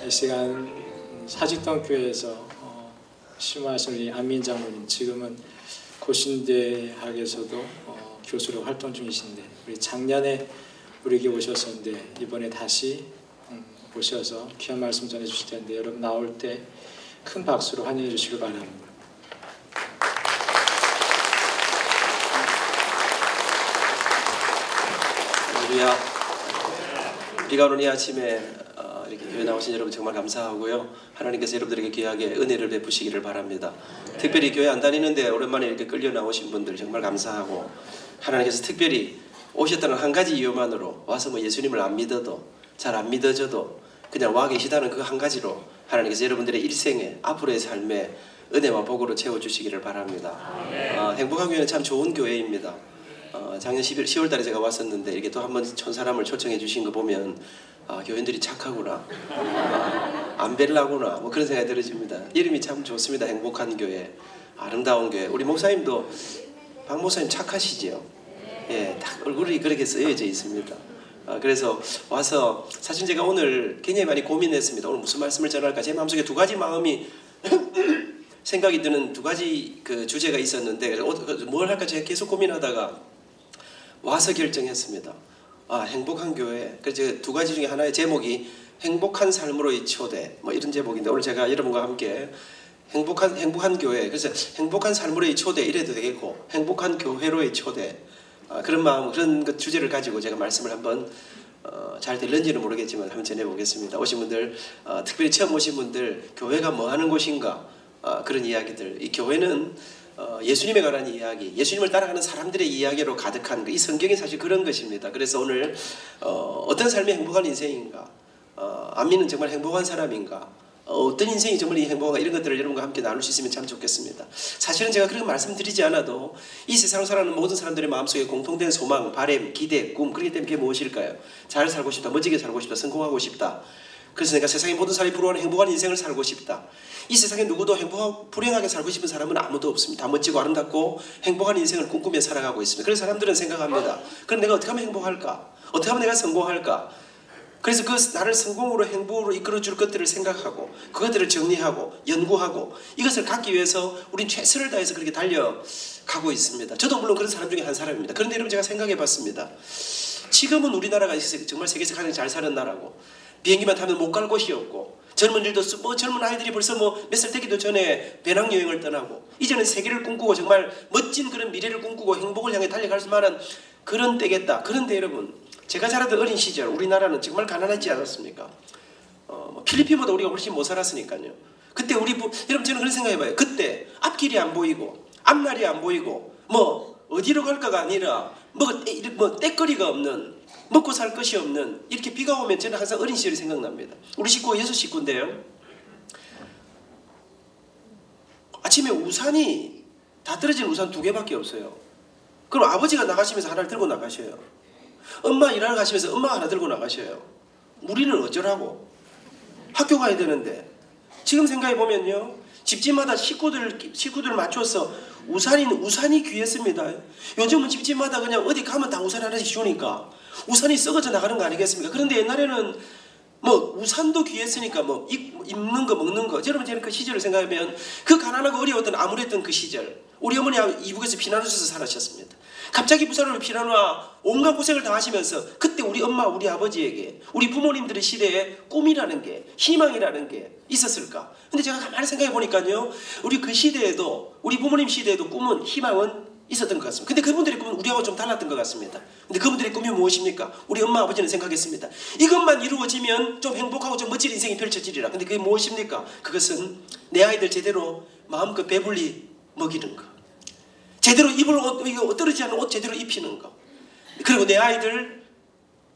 이 시간 사직동교회에서 심화하신 우리 안민 장로님, 지금은 고신대학에서도 교수로 활동 중이신데, 우리 작년에 우리에게 오셨었는데 이번에 다시 오셔서 귀한 말씀 전해 주실 텐데, 여러분 나올 때 큰 박수로 환영해 주시길 바랍니다. 할렐루야. 비가 오는 이 아침에 이렇게 교회 나오신 여러분 정말 감사하고요. 하나님께서 여러분들에게 귀하게 은혜를 베푸시기를 바랍니다. 특별히 교회 안 다니는데 오랜만에 이렇게 끌려 나오신 분들 정말 감사하고, 하나님께서 특별히 오셨다는 한 가지 이유만으로 와서 뭐 예수님을 안 믿어도, 잘 안 믿어져도 그냥 와 계시다는 그 한 가지로 하나님께서 여러분들의 일생에, 앞으로의 삶에 은혜와 복으로 채워주시기를 바랍니다. 행복한 교회는 참 좋은 교회입니다. 작년 10월 달에 제가 왔었는데 이렇게 또 한 번 천사람을 초청해 주신 거 보면 교인들이 착하구나, 안 뵐라구나, 뭐 그런 생각이 들어집니다. 이름이 참 좋습니다. 행복한 교회, 아름다운 교회. 우리 목사님도, 박 목사님 착하시죠? 예, 딱 얼굴이 그렇게 쓰여져 있습니다. 그래서 와서 사실 제가 오늘 굉장히 많이 고민했습니다. 오늘 무슨 말씀을 전할까? 제 마음속에 두 가지 마음이 생각이 드는 두 가지 그 주제가 있었는데, 뭘 할까 제가 계속 고민하다가 와서 결정했습니다. 행복한 교회. 그래서 두 가지 중에 하나의 제목이 행복한 삶으로의 초대, 뭐 이런 제목인데, 오늘 제가 여러분과 함께 행복한 교회, 그래서 행복한 삶으로의 초대 이래도 되겠고, 행복한 교회로의 초대, 그런 마음, 그런 그 주제를 가지고 제가 말씀을 한번 잘 될는지는 모르겠지만 한번 전해보겠습니다. 오신 분들, 특별히 처음 오신 분들, 교회가 뭐 하는 곳인가, 그런 이야기들. 이 교회는 예수님에 관한 이야기, 예수님을 따라가는 사람들의 이야기로 가득한 이 성경이 사실 그런 것입니다. 그래서 오늘 어떤 삶이 행복한 인생인가, 안민은 정말 행복한 사람인가, 어떤 인생이 정말 행복한가, 이런 것들을 여러분과 함께 나눌 수 있으면 참 좋겠습니다. 사실은 제가 그런 말씀드리지 않아도 이 세상을 살아가는 모든 사람들의 마음속에 공통된 소망, 바람, 기대, 꿈, 그렇기 때문에 그게 무엇일까요? 잘 살고 싶다, 멋지게 살고 싶다, 성공하고 싶다. 그래서 내가 세상의 모든 사람이 부러워하는 행복한 인생을 살고 싶다. 이 세상에 누구도 행복하고 불행하게 살고 싶은 사람은 아무도 없습니다. 다 멋지고 아름답고 행복한 인생을 꿈꾸며 살아가고 있습니다. 그래서 사람들은 생각합니다. 그럼 내가 어떻게 하면 행복할까? 어떻게 하면 내가 성공할까? 그래서 그 나를 성공으로, 행복으로 이끌어줄 것들을 생각하고, 그것들을 정리하고 연구하고, 이것을 갖기 위해서 우린 최선을 다해서 그렇게 달려가고 있습니다. 저도 물론 그런 사람 중에 한 사람입니다. 그런데 여러분, 제가 생각해 봤습니다. 지금은 우리나라가 정말 세계에서 가장 잘 사는 나라고, 비행기만 타면 못 갈 곳이 없고, 젊은이들도 젊은 아이들이 벌써 몇 살 되기도 전에 배낭여행을 떠나고, 이제는 세계를 꿈꾸고 정말 멋진 그런 미래를 꿈꾸고 행복을 향해 달려갈 만한 그런 때겠다. 그런데 여러분, 제가 자라던 어린 시절 우리나라는 정말 가난하지 않았습니까? 필리핀보다 우리가 훨씬 못 살았으니까요. 그때 여러분, 저는 그런 생각해봐요. 그때 앞길이 안 보이고 앞날이 안 보이고 어디로 갈까가 아니라 떼거리가 없는, 먹고 살 것이 없는, 이렇게 비가 오면 저는 항상 어린 시절이 생각납니다. 우리 식구가 6식구인데요. 아침에 우산이 다 떨어진 우산 2개밖에 없어요. 그럼 아버지가 나가시면서 하나를 들고 나가셔요. 엄마 일하러 가시면서 엄마가 하나 들고 나가셔요. 우리는 어쩌라고? 학교 가야 되는데. 지금 생각해보면요, 집집마다 식구들 맞춰서 우산이 귀했습니다. 요즘은 집집마다 그냥 어디 가면 다 우산 하나씩 주니까 우산이 썩어져 나가는 거 아니겠습니까? 그런데 옛날에는 우산도 귀했으니까 입는 거 먹는 거. 여러분, 저는 그 시절을 생각하면 그 가난하고 어려웠던 암울했던 그 시절, 우리 어머니 이북에서 피난 오셔서 살아셨습니다. 갑자기 부산으로 피난 와 온갖 고생을 다 하시면서, 그때 우리 엄마, 우리 아버지에게, 우리 부모님들의 시대에 꿈이라는 게, 희망이라는 게 있었을까? 근데 제가 가만히 생각해 보니까요, 우리 그 시대에도, 우리 부모님 시대에도 꿈은, 희망은 있었던 것 같습니다. 근데 그분들의 꿈은 우리하고 좀 달랐던 것 같습니다. 근데 그분들의 꿈이 무엇입니까? 우리 엄마 아버지는 생각했습니다. 이것만 이루어지면 좀 행복하고 좀 멋진 인생이 펼쳐지리라. 근데 그게 무엇입니까? 그것은 내 아이들 제대로 마음껏 배불리 먹이는 거, 제대로 입을 옷, 떨어지지 않은 옷 제대로 입히는 거, 그리고 내 아이들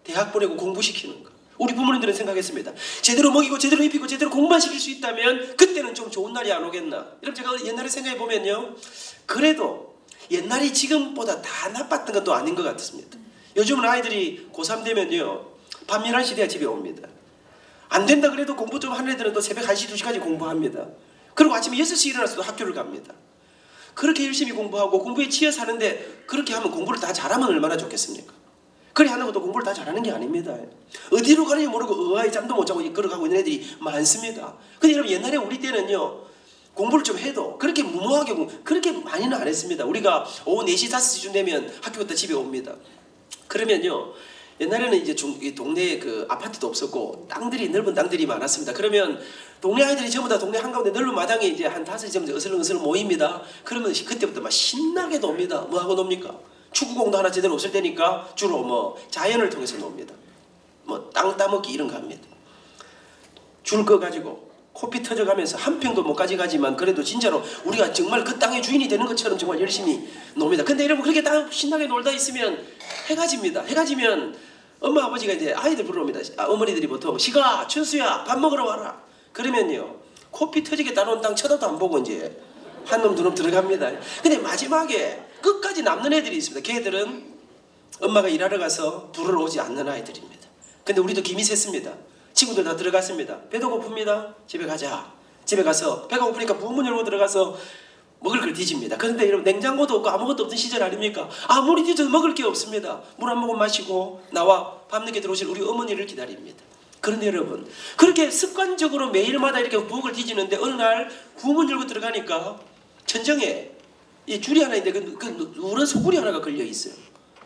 대학 보내고 공부시키는 거. 우리 부모님들은 생각했습니다. 제대로 먹이고 제대로 입히고 제대로 공부만 시킬 수 있다면 그때는 좀 좋은 날이 안 오겠나. 여러분, 제가 옛날에 생각해 보면요, 그래도 옛날이 지금보다 다 나빴던 것도 아닌 것 같습니다. 요즘은 아이들이 고3 되면요, 밤 11시 돼야 집에 옵니다. 안 된다 그래도 공부 좀 하는 애들은 또 새벽 1시, 2시까지 공부합니다. 그리고 아침에 6시에 일어나서도 학교를 갑니다. 그렇게 열심히 공부하고 공부에 치여 사는데, 그렇게 하면 공부를 다 잘하면 얼마나 좋겠습니까? 그래 하는 것도 공부를 다 잘하는 게 아닙니다. 어디로 가는지 모르고 의아에 잠도 못 자고 걸어가고 있는 애들이 많습니다. 근데 여러분 옛날에 우리 때는요. 공부를 좀 해도 그렇게 무모하게 그렇게 많이는 안 했습니다. 우리가 오후 4시 5시쯤 되면 학교 갔다 집에 옵니다. 그러면요. 옛날에는 이제 동네에 그 아파트도 없었고 땅들이 넓은 땅들이 많았습니다. 그러면 동네 아이들이 전부 다 동네 한가운데 넓은 마당에 이제 한 5시 정도 어슬렁어슬렁 모입니다. 그러면 그때부터 막 신나게 놉니다. 뭐 하고 놉니까? 축구공도 하나 제대로 없을 때니까 주로 뭐 자연을 통해서 놉니다. 뭐 땅 따먹기 이런 거 합니다. 줄 꺼가지고 코피 터져가면서 한 평도 못 가져가지만 그래도 진짜로 우리가 정말 그 땅의 주인이 되는 것처럼 정말 열심히 놉니다. 근데 여러분 그렇게 딱 신나게 놀다 있으면 해가 집니다. 해가 지면 엄마 아버지가 이제 아이들 불러옵니다. 어머니들이 보통 시가 춘수야 밥 먹으러 와라. 그러면요 코피 터지게 따놓은 땅 쳐다도 안 보고 이제 한 놈 두 놈 들어갑니다. 근데 마지막에 끝까지 남는 애들이 있습니다. 걔들은 엄마가 일하러 가서 부르러 오지 않는 아이들입니다. 근데 우리도 김이 샜습니다. 친구들 다 들어갔습니다. 배도 고픕니다. 집에 가자. 집에 가서 배가 고프니까 부문 열고 들어가서 먹을 걸 뒤집니다. 그런데 여러분 냉장고도 없고 아무것도 없던 시절 아닙니까? 아무리 뒤져도 먹을 게 없습니다. 물 한 모금 마시고 나와 밤늦게 들어오실 우리 어머니를 기다립니다. 그런데 여러분 그렇게 습관적으로 매일마다 이렇게 부엌을 뒤지는데 어느 날 부문 열고 들어가니까 천정에 이 줄이 하나 있는데 그 누런 소굴이 하나가 걸려 있어요.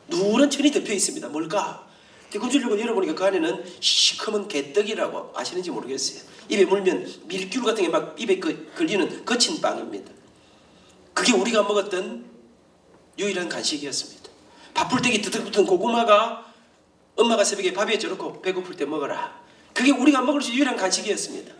누런 천이 덮여 있습니다. 뭘까? 군줄려고 열어보니까 그 안에는 시커먼 개떡이라고 아시는지 모르겠어요. 입에 물면 밀귤 같은 게 막 입에 걸리는 거친 빵입니다. 그게 우리가 먹었던 유일한 간식이었습니다. 밥풀떼기 드득 붙은 고구마가 엄마가 새벽에 밥에 저렇고 배고플 때 먹어라. 그게 우리가 먹을 수 유일한 간식이었습니다.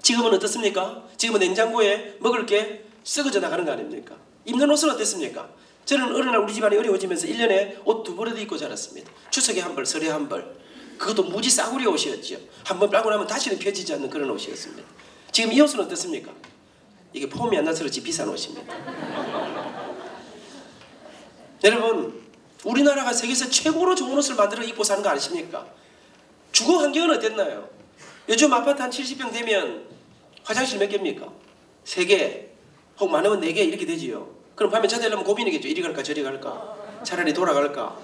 지금은 어떻습니까? 지금은 냉장고에 먹을 게 썩어져 나가는 거 아닙니까? 입는 옷은 어땠습니까? 저는 어느 날 우리 집안이 어려워지면서 1년에 옷 2벌에도 입고 자랐습니다. 추석에 한 벌, 설에 한 벌. 그것도 무지 싸구려 옷이었죠. 한 번 빨고 나면 다시는 펴지지 않는 그런 옷이었습니다. 지금 이 옷은 어떻습니까? 이게 폼이 안 나서 그렇지 비싼 옷입니다. 여러분 우리나라가 세계에서 최고로 좋은 옷을 만들어 입고 사는 거 아십니까? 주거 환경은 어땠나요? 요즘 아파트 한 70평 되면 화장실 몇 개입니까? 3개 혹 많으면 4개 이렇게 되지요. 그럼 밤에 자되려면 고민이겠죠. 이리 갈까 저리 갈까 차라리 돌아갈까.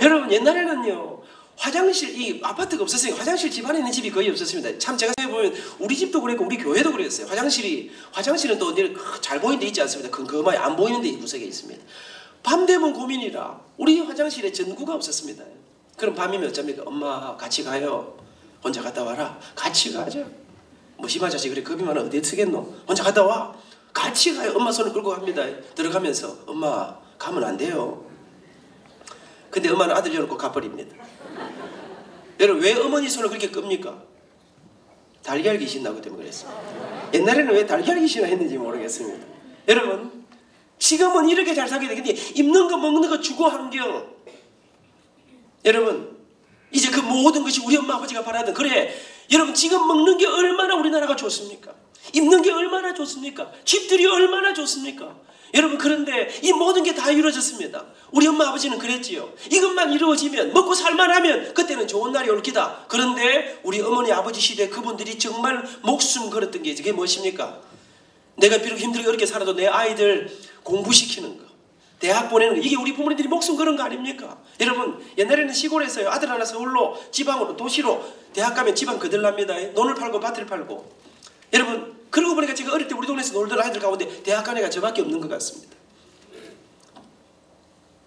여러분 옛날에는요 화장실 이 아파트가 없었으니까 화장실 집안에 있는 집이 거의 없었습니다. 참 제가 생각해보면 우리 집도 그랬고 우리 교회도 그랬어요. 화장실은 또 잘 보이는 데 있지 않습니다. 근거마에 안 보이는 데 구석에 있습니다. 밤 되면 고민이라 우리 화장실에 전구가 없었습니다. 그럼 밤이면 어쩝니까? 엄마 같이 가요. 혼자 갔다 와라. 같이 가자. 뭐 심한 자식 그래 겁이 많아 어디에 쓰겠노? 혼자 갔다 와. 같이 가요. 엄마 손을 끌고 갑니다. 들어가면서 엄마 가면 안 돼요. 근데 엄마는 아들 열어놓고 가버립니다. 여러분 왜 어머니 손을 그렇게 끕니까? 달걀 귀신 나기 때문에 그랬어요. 옛날에는 왜 달걀 귀신을 했는지 모르겠습니다. 여러분 지금은 이렇게 잘 살게 되는데 입는 거 먹는 거 주거 환경 여러분 이제 그 모든 것이 우리 엄마 아버지가 바라던 그래 여러분 지금 먹는 게 얼마나 우리나라가 좋습니까? 입는 게 얼마나 좋습니까? 집들이 얼마나 좋습니까? 여러분 그런데 이 모든 게 다 이루어졌습니다. 우리 엄마 아버지는 그랬지요. 이것만 이루어지면 먹고 살만하면 그때는 좋은 날이 올 기다. 그런데 우리 어머니 아버지 시대 그분들이 정말 목숨 걸었던 게 그게 무엇입니까? 내가 비록 힘들게 어렵게 살아도 내 아이들 공부시키는 거 대학 보내는 거 이게 우리 부모님들이 목숨 걸은 거 아닙니까? 여러분 옛날에는 시골에서요 아들 하나 서울로 지방으로 도시로 대학 가면 지방 거들납니다. 논을 팔고 밭을 팔고 여러분 그러고 보니까 제가 어릴 때 우리 동네에서 놀던 아이들 가운데 대학 간 애가 저밖에 없는 것 같습니다.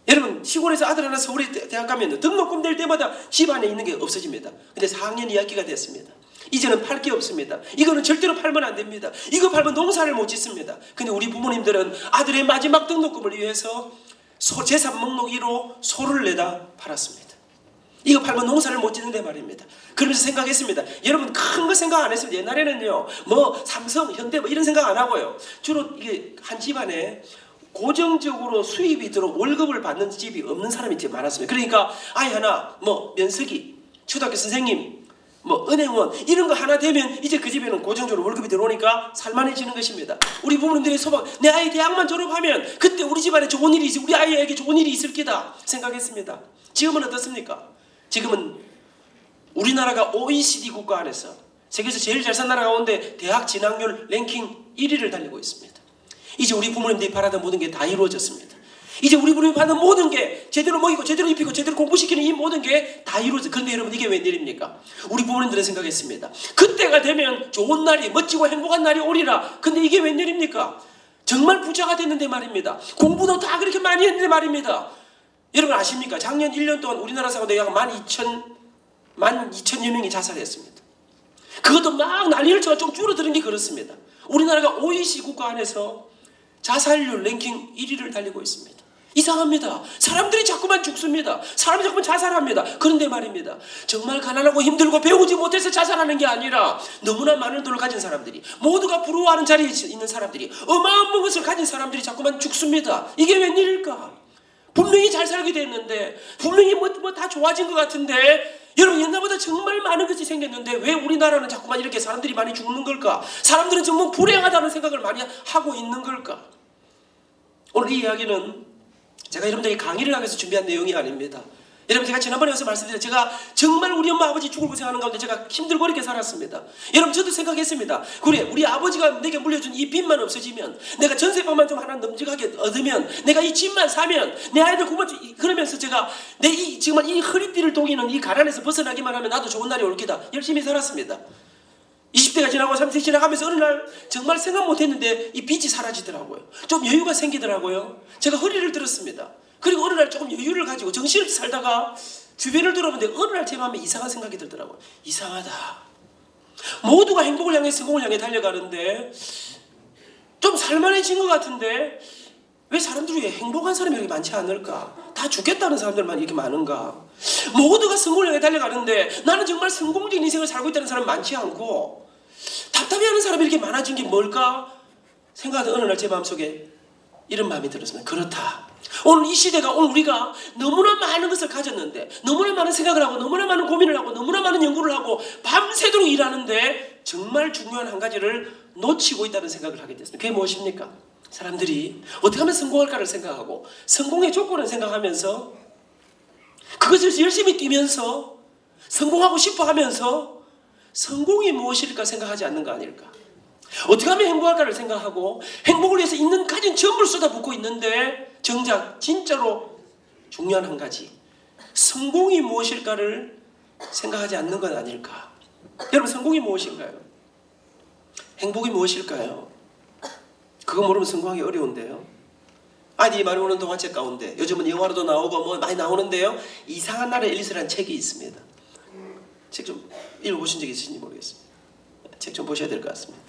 여러분 시골에서 아들 하나 서울에 대학 가면 등록금 낼 때마다 집 안에 있는 게 없어집니다. 근데 4학년 2학기가 됐습니다. 이제는 팔 게 없습니다. 이거는 절대로 팔면 안 됩니다. 이거 팔면 농사를 못 짓습니다. 근데 우리 부모님들은 아들의 마지막 등록금을 위해서 재산 목록 1호 소를 내다 팔았습니다. 이거 팔면 농사를 못 짓는데 말입니다. 그러면서 생각했습니다. 여러분 큰 거 생각 안 했습니다. 옛날에는요 뭐 삼성, 현대 뭐 이런 생각 안 하고요. 주로 이게 한 집안에 고정적으로 수입이 들어 월급을 받는 집이 없는 사람이 되게 많았습니다. 그러니까 아이 하나 뭐 면석이 초등학교 선생님 뭐 은행원 이런 거 하나 되면 이제 그 집에는 고정적으로 월급이 들어오니까 살만해지는 것입니다. 우리 부모님들의 소망 내 아이 대학만 졸업하면 그때 우리 집안에 좋은 일이 있을 우리 아이에게 좋은 일이 있을 기다 생각했습니다. 지금은 어떻습니까? 지금은 우리나라가 OECD 국가 안에서 세계에서 제일 잘 사는 나라 가운데 대학 진학률 랭킹 1위를 달리고 있습니다. 이제 우리 부모님들이 바라던 모든 게 다 이루어졌습니다. 이제 우리 부모님이 받는 모든 게 제대로 먹이고 제대로 입히고 제대로 공부시키는 이 모든 게 다 이루어져. 그런데 여러분 이게 웬일입니까? 우리 부모님들은 생각했습니다. 그때가 되면 좋은 날이 멋지고 행복한 날이 오리라. 근데 이게 웬일입니까? 정말 부자가 됐는데 말입니다. 공부도 다 그렇게 많이 했는데 말입니다. 여러분 아십니까? 작년 1년 동안 우리나라 사람들 약 12,000여 명이 자살했습니다. 그것도 막 난리를 쳐서 좀 줄어드는 게 그렇습니다. 우리나라가 OECD 국가 안에서 자살률 랭킹 1위를 달리고 있습니다. 이상합니다. 사람들이 자꾸만 죽습니다. 사람이 자꾸만 자살합니다. 그런데 말입니다. 정말 가난하고 힘들고 배우지 못해서 자살하는 게 아니라 너무나 많은 돈을 가진 사람들이, 모두가 부러워하는 자리에 있는 사람들이, 어마어마한 것을 가진 사람들이 자꾸만 죽습니다. 이게 웬일일까? 분명히 잘 살게 됐는데, 분명히 뭐 다 좋아진 것 같은데, 여러분 옛날보다 정말 많은 것이 생겼는데 왜 우리나라는 자꾸만 이렇게 사람들이 많이 죽는 걸까? 사람들은 정말 불행하다는 생각을 많이 하고 있는 걸까? 오늘 이 이야기는 제가 여러분들이 강의를 하기 위해서 준비한 내용이 아닙니다. 여러분 제가 지난번에 와서 말씀드렸죠. 제가 정말 우리 엄마 아버지 죽을 고생하는 가운데 제가 힘들고 이렇게 살았습니다. 여러분 저도 생각했습니다. 그래 우리 아버지가 내게 물려준 이 빚만 없어지면, 내가 전세방만 좀 하나 넘직하게 얻으면, 내가 이 집만 사면, 내 아이들 공부 그러면서 제가 정말 이 허리띠를 동이는 이 가난에서 벗어나기만 하면 나도 좋은 날이 올 거다. 열심히 살았습니다. 20대가 지나고 30대 지나가면서 어느 날 정말 생각 못했는데 이 빚이 사라지더라고요. 좀 여유가 생기더라고요. 제가 허리를 들었습니다. 그리고 어느 날 조금 여유를 가지고 정신을 살다가 주변을 돌아보는데 어느 날 제 마음에 이상한 생각이 들더라고요. 이상하다. 모두가 행복을 향해 성공을 향해 달려가는데 좀 살만해진 것 같은데 왜 사람들이 왜 행복한 사람이 이렇게 많지 않을까? 다 죽겠다는 사람들만 이렇게 많은가? 모두가 성공을 향해 달려가는데 나는 정말 성공적인 인생을 살고 있다는 사람 많지 않고 답답해하는 사람이 이렇게 많아진 게 뭘까? 생각하던 어느 날 제 마음속에 이런 마음이 들었습니다. 그렇다. 오늘 이 시대가, 오늘 우리가 너무나 많은 것을 가졌는데, 너무나 많은 생각을 하고, 너무나 많은 고민을 하고, 너무나 많은 연구를 하고, 밤새도록 일하는데 정말 중요한 한 가지를 놓치고 있다는 생각을 하게 됐습니다. 그게 무엇입니까? 사람들이 어떻게 하면 성공할까를 생각하고, 성공의 조건을 생각하면서, 그것을 열심히 뛰면서, 성공하고 싶어 하면서, 성공이 무엇일까 생각하지 않는 거 아닐까? 어떻게 하면 행복할까를 생각하고 행복을 위해서 있는 가진 전부를 쏟아붓고 있는데 정작 진짜로 중요한 한 가지, 성공이 무엇일까를 생각하지 않는 건 아닐까? 여러분 성공이 무엇인가요? 행복이 무엇일까요? 그거 모르면 성공하기 어려운데요. 아니 많이 오는 동화책 가운데 요즘은 영화로도 나오고 뭐 많이 나오는데요. 이상한 나라의 앨리스라는 책이 있습니다. 책 좀 읽어보신 적이 있으신지 모르겠습니다. 책 좀 보셔야 될 것 같습니다.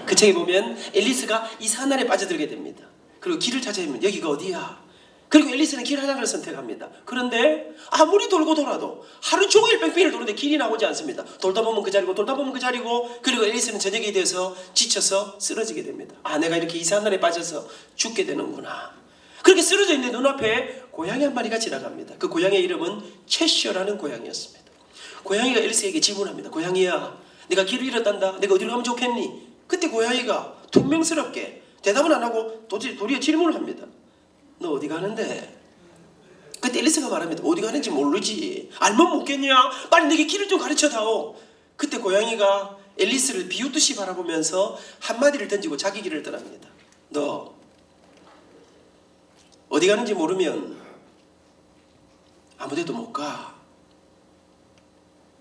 그 책에 보면 앨리스가 이상한 나라에 빠져들게 됩니다. 그리고 길을 찾아내면 여기가 어디야? 그리고 앨리스는 길 하나를 선택합니다. 그런데 아무리 돌고 돌아도 하루 종일 뺑뺑이를 도는데 길이 나오지 않습니다. 돌다 보면 그 자리고 돌다 보면 그 자리고, 그리고 앨리스는 저녁이 돼서 지쳐서 쓰러지게 됩니다. 아, 내가 이렇게 이상한 나라에 빠져서 죽게 되는구나. 그렇게 쓰러져 있는 눈앞에 고양이 한 마리가 지나갑니다. 그 고양이의 이름은 채셔라는 고양이였습니다. 고양이가 앨리스에게 질문합니다. 고양이야, 내가 길을 잃었단다. 내가 어디로 가면 좋겠니? 그때 고양이가 퉁명스럽게 대답은 안 하고 도리어 질문을 합니다. 너 어디 가는데? 그때 앨리스가 말합니다. 어디 가는지 모르지. 알면 묻겠냐? 빨리 내게 길을 좀 가르쳐다오. 그때 고양이가 앨리스를 비웃듯이 바라보면서 한마디를 던지고 자기 길을 떠납니다. 너 어디 가는지 모르면 아무데도 못 가.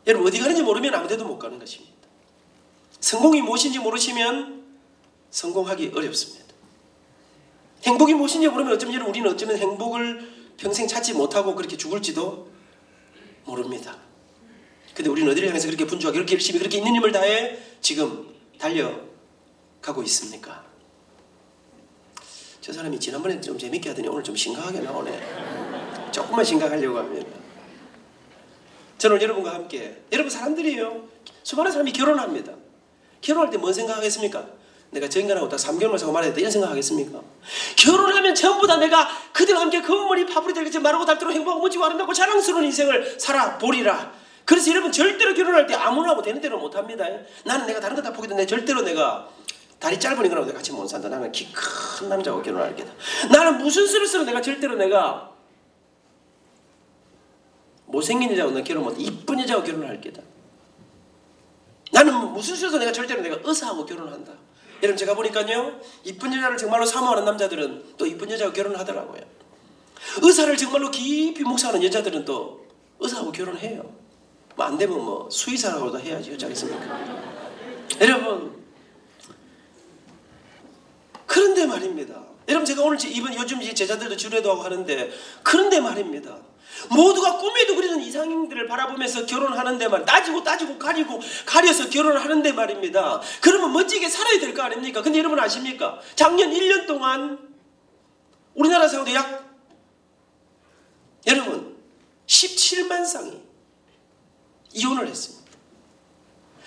여러분 어디 가는지 모르면 아무데도 못 가는 것입니다. 성공이 무엇인지 모르시면 성공하기 어렵습니다. 행복이 무엇인지 모르면 어쩌면 우리는 어쩌면 행복을 평생 찾지 못하고 그렇게 죽을지도 모릅니다. 근데 우리는 어디를 향해서 그렇게 분주하게 그렇게 열심히 그렇게 있는 힘을 다해 지금 달려가고 있습니까? 저 사람이 지난번에 좀 재밌게 하더니 오늘 좀 심각하게 나오네. 조금만 심각하려고 하면. 저는 여러분과 함께, 여러분 사람들이에요. 수많은 사람이 결혼합니다. 결혼할 때 뭔 생각하겠습니까? 내가 저 인간하고 딱 3개월만 사고 말아야 돼 이런 생각하겠습니까? 결혼하면 전부 다 내가 그들과 함께 검은머리 파뿌리 되겠지, 마르고 닳도록 행복하고 멋지고 아름답고 자랑스러운 인생을 살아보리라. 그래서 여러분 절대로 결혼할 때 아무나 하고 되는 대로 못합니다. 나는 내가 다른 거 다 포기해도 절대로 내가 다리 짧은 인간하고 내가 같이 못 산다. 나는 키 큰 남자하고 결혼할 게다. 나는 무슨 수를 써도 내가 절대로 내가 못생긴 여자하고 내가 결혼 못해. 이쁜 여자하고 결혼할 게다. 나는 무슨 수에서 내가 절대로 내가 의사하고 결혼한다. 여러분 제가 보니까요, 이쁜 여자를 정말로 사모하는 남자들은 또 이쁜 여자하고 결혼을 하더라고요. 의사를 정말로 깊이 묵상하는 여자들은 또 의사하고 결혼해요. 뭐 안 되면 뭐 수의사라고도 해야지 어쩌겠습니까? 여러분, 그런데 말입니다. 여러분, 제가 오늘 요즘 제자들도 주례도 하고 하는데, 그런데 말입니다. 모두가 꿈에도 그리는 이상형들을 바라보면서 결혼하는데 따지고 가려서 결혼을 하는데 말입니다. 그러면 멋지게 살아야 될 거 아닙니까? 근데 여러분 아십니까? 작년 1년 동안 우리나라 사람들 여러분 17만 쌍이 이혼을 했습니다.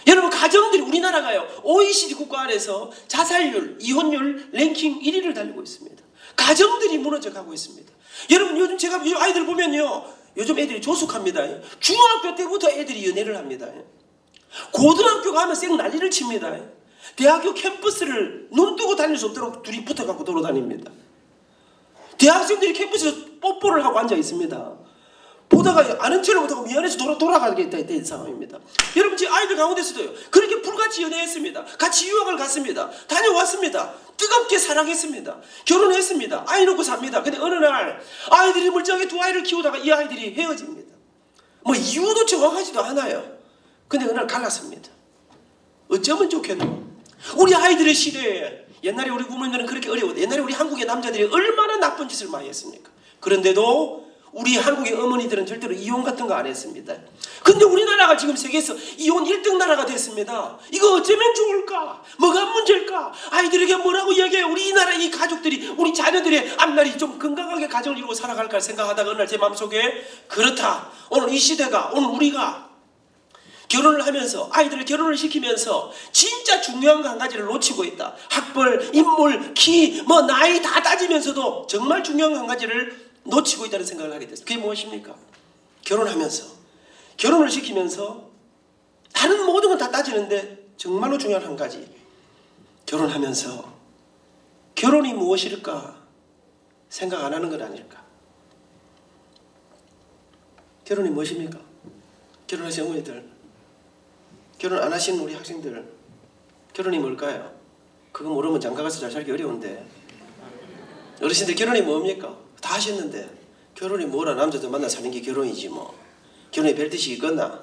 여러분, 가정들이 우리나라가요 OECD 국가 안에서 자살률, 이혼율 랭킹 1위를 달리고 있습니다. 가정들이 무너져 가고 있습니다. 여러분, 요즘 제가 아이들 보면요, 요즘 애들이 조숙합니다. 중학교 때부터 애들이 연애를 합니다. 고등학교 가면 쌩 난리를 칩니다. 대학교 캠퍼스를 눈 뜨고 다닐 수 없도록 둘이 붙어갖고 돌아다닙니다. 대학생들이 캠퍼스에서 뽀뽀를 하고 앉아 있습니다. 보다가 아는 체를 못하고 미안해서 돌아가겠다 했던 상황입니다. 여러분, 제 아이들 가운데서도요, 그렇게 불같이 연애했습니다. 같이 유학을 갔습니다. 다녀왔습니다. 뜨겁게 사랑했습니다. 결혼했습니다. 아이 놓고 삽니다. 근데 어느 날 아이들이 멀쩡하게 두 아이를 키우다가 이 아이들이 헤어집니다. 뭐 이유도 정확하지도 않아요. 근데 어느 날 갈랐습니다. 어쩌면 좋겠노? 우리 아이들의 시대에 옛날에 우리 부모님들은 그렇게 어려웠대. 옛날에 우리 한국의 남자들이 얼마나 나쁜 짓을 많이 했습니까? 그런데도 우리 한국의 어머니들은 절대로 이혼 같은 거 안 했습니다. 근데 우리나라가 지금 세계에서 이혼 1등 나라가 됐습니다. 이거 어쩌면 좋을까? 뭐가 문제일까? 아이들에게 뭐라고 이야기해요? 우리 이 나라 이 가족들이, 우리 자녀들의 앞날이 좀 건강하게 가정을 이루고 살아갈까 생각하다가 어느 날 제 마음속에, 그렇다, 오늘 이 시대가, 오늘 우리가 결혼을 하면서, 아이들을 결혼을 시키면서 진짜 중요한 거 한 가지를 놓치고 있다. 학벌, 인물, 키, 뭐 나이 다 따지면서도 정말 중요한 거 한 가지를 놓치고 있다는 생각을 하게 됐어요. 그게 무엇입니까? 결혼하면서, 결혼을 시키면서 다른 모든 건 다 따지는데 정말로 중요한 한 가지, 결혼하면서 결혼이 무엇일까 생각 안 하는 건 아닐까? 결혼이 무엇입니까? 결혼하신 어머니들, 결혼 안 하시는 우리 학생들, 결혼이 뭘까요? 그거 모르면 장가가서 잘 살기 어려운데. 어르신들, 결혼이 뭡니까? 다 하셨는데 결혼이 뭐라? 남자들 만나 사는 게 결혼이지 뭐. 결혼이 별 뜻이 있겠나?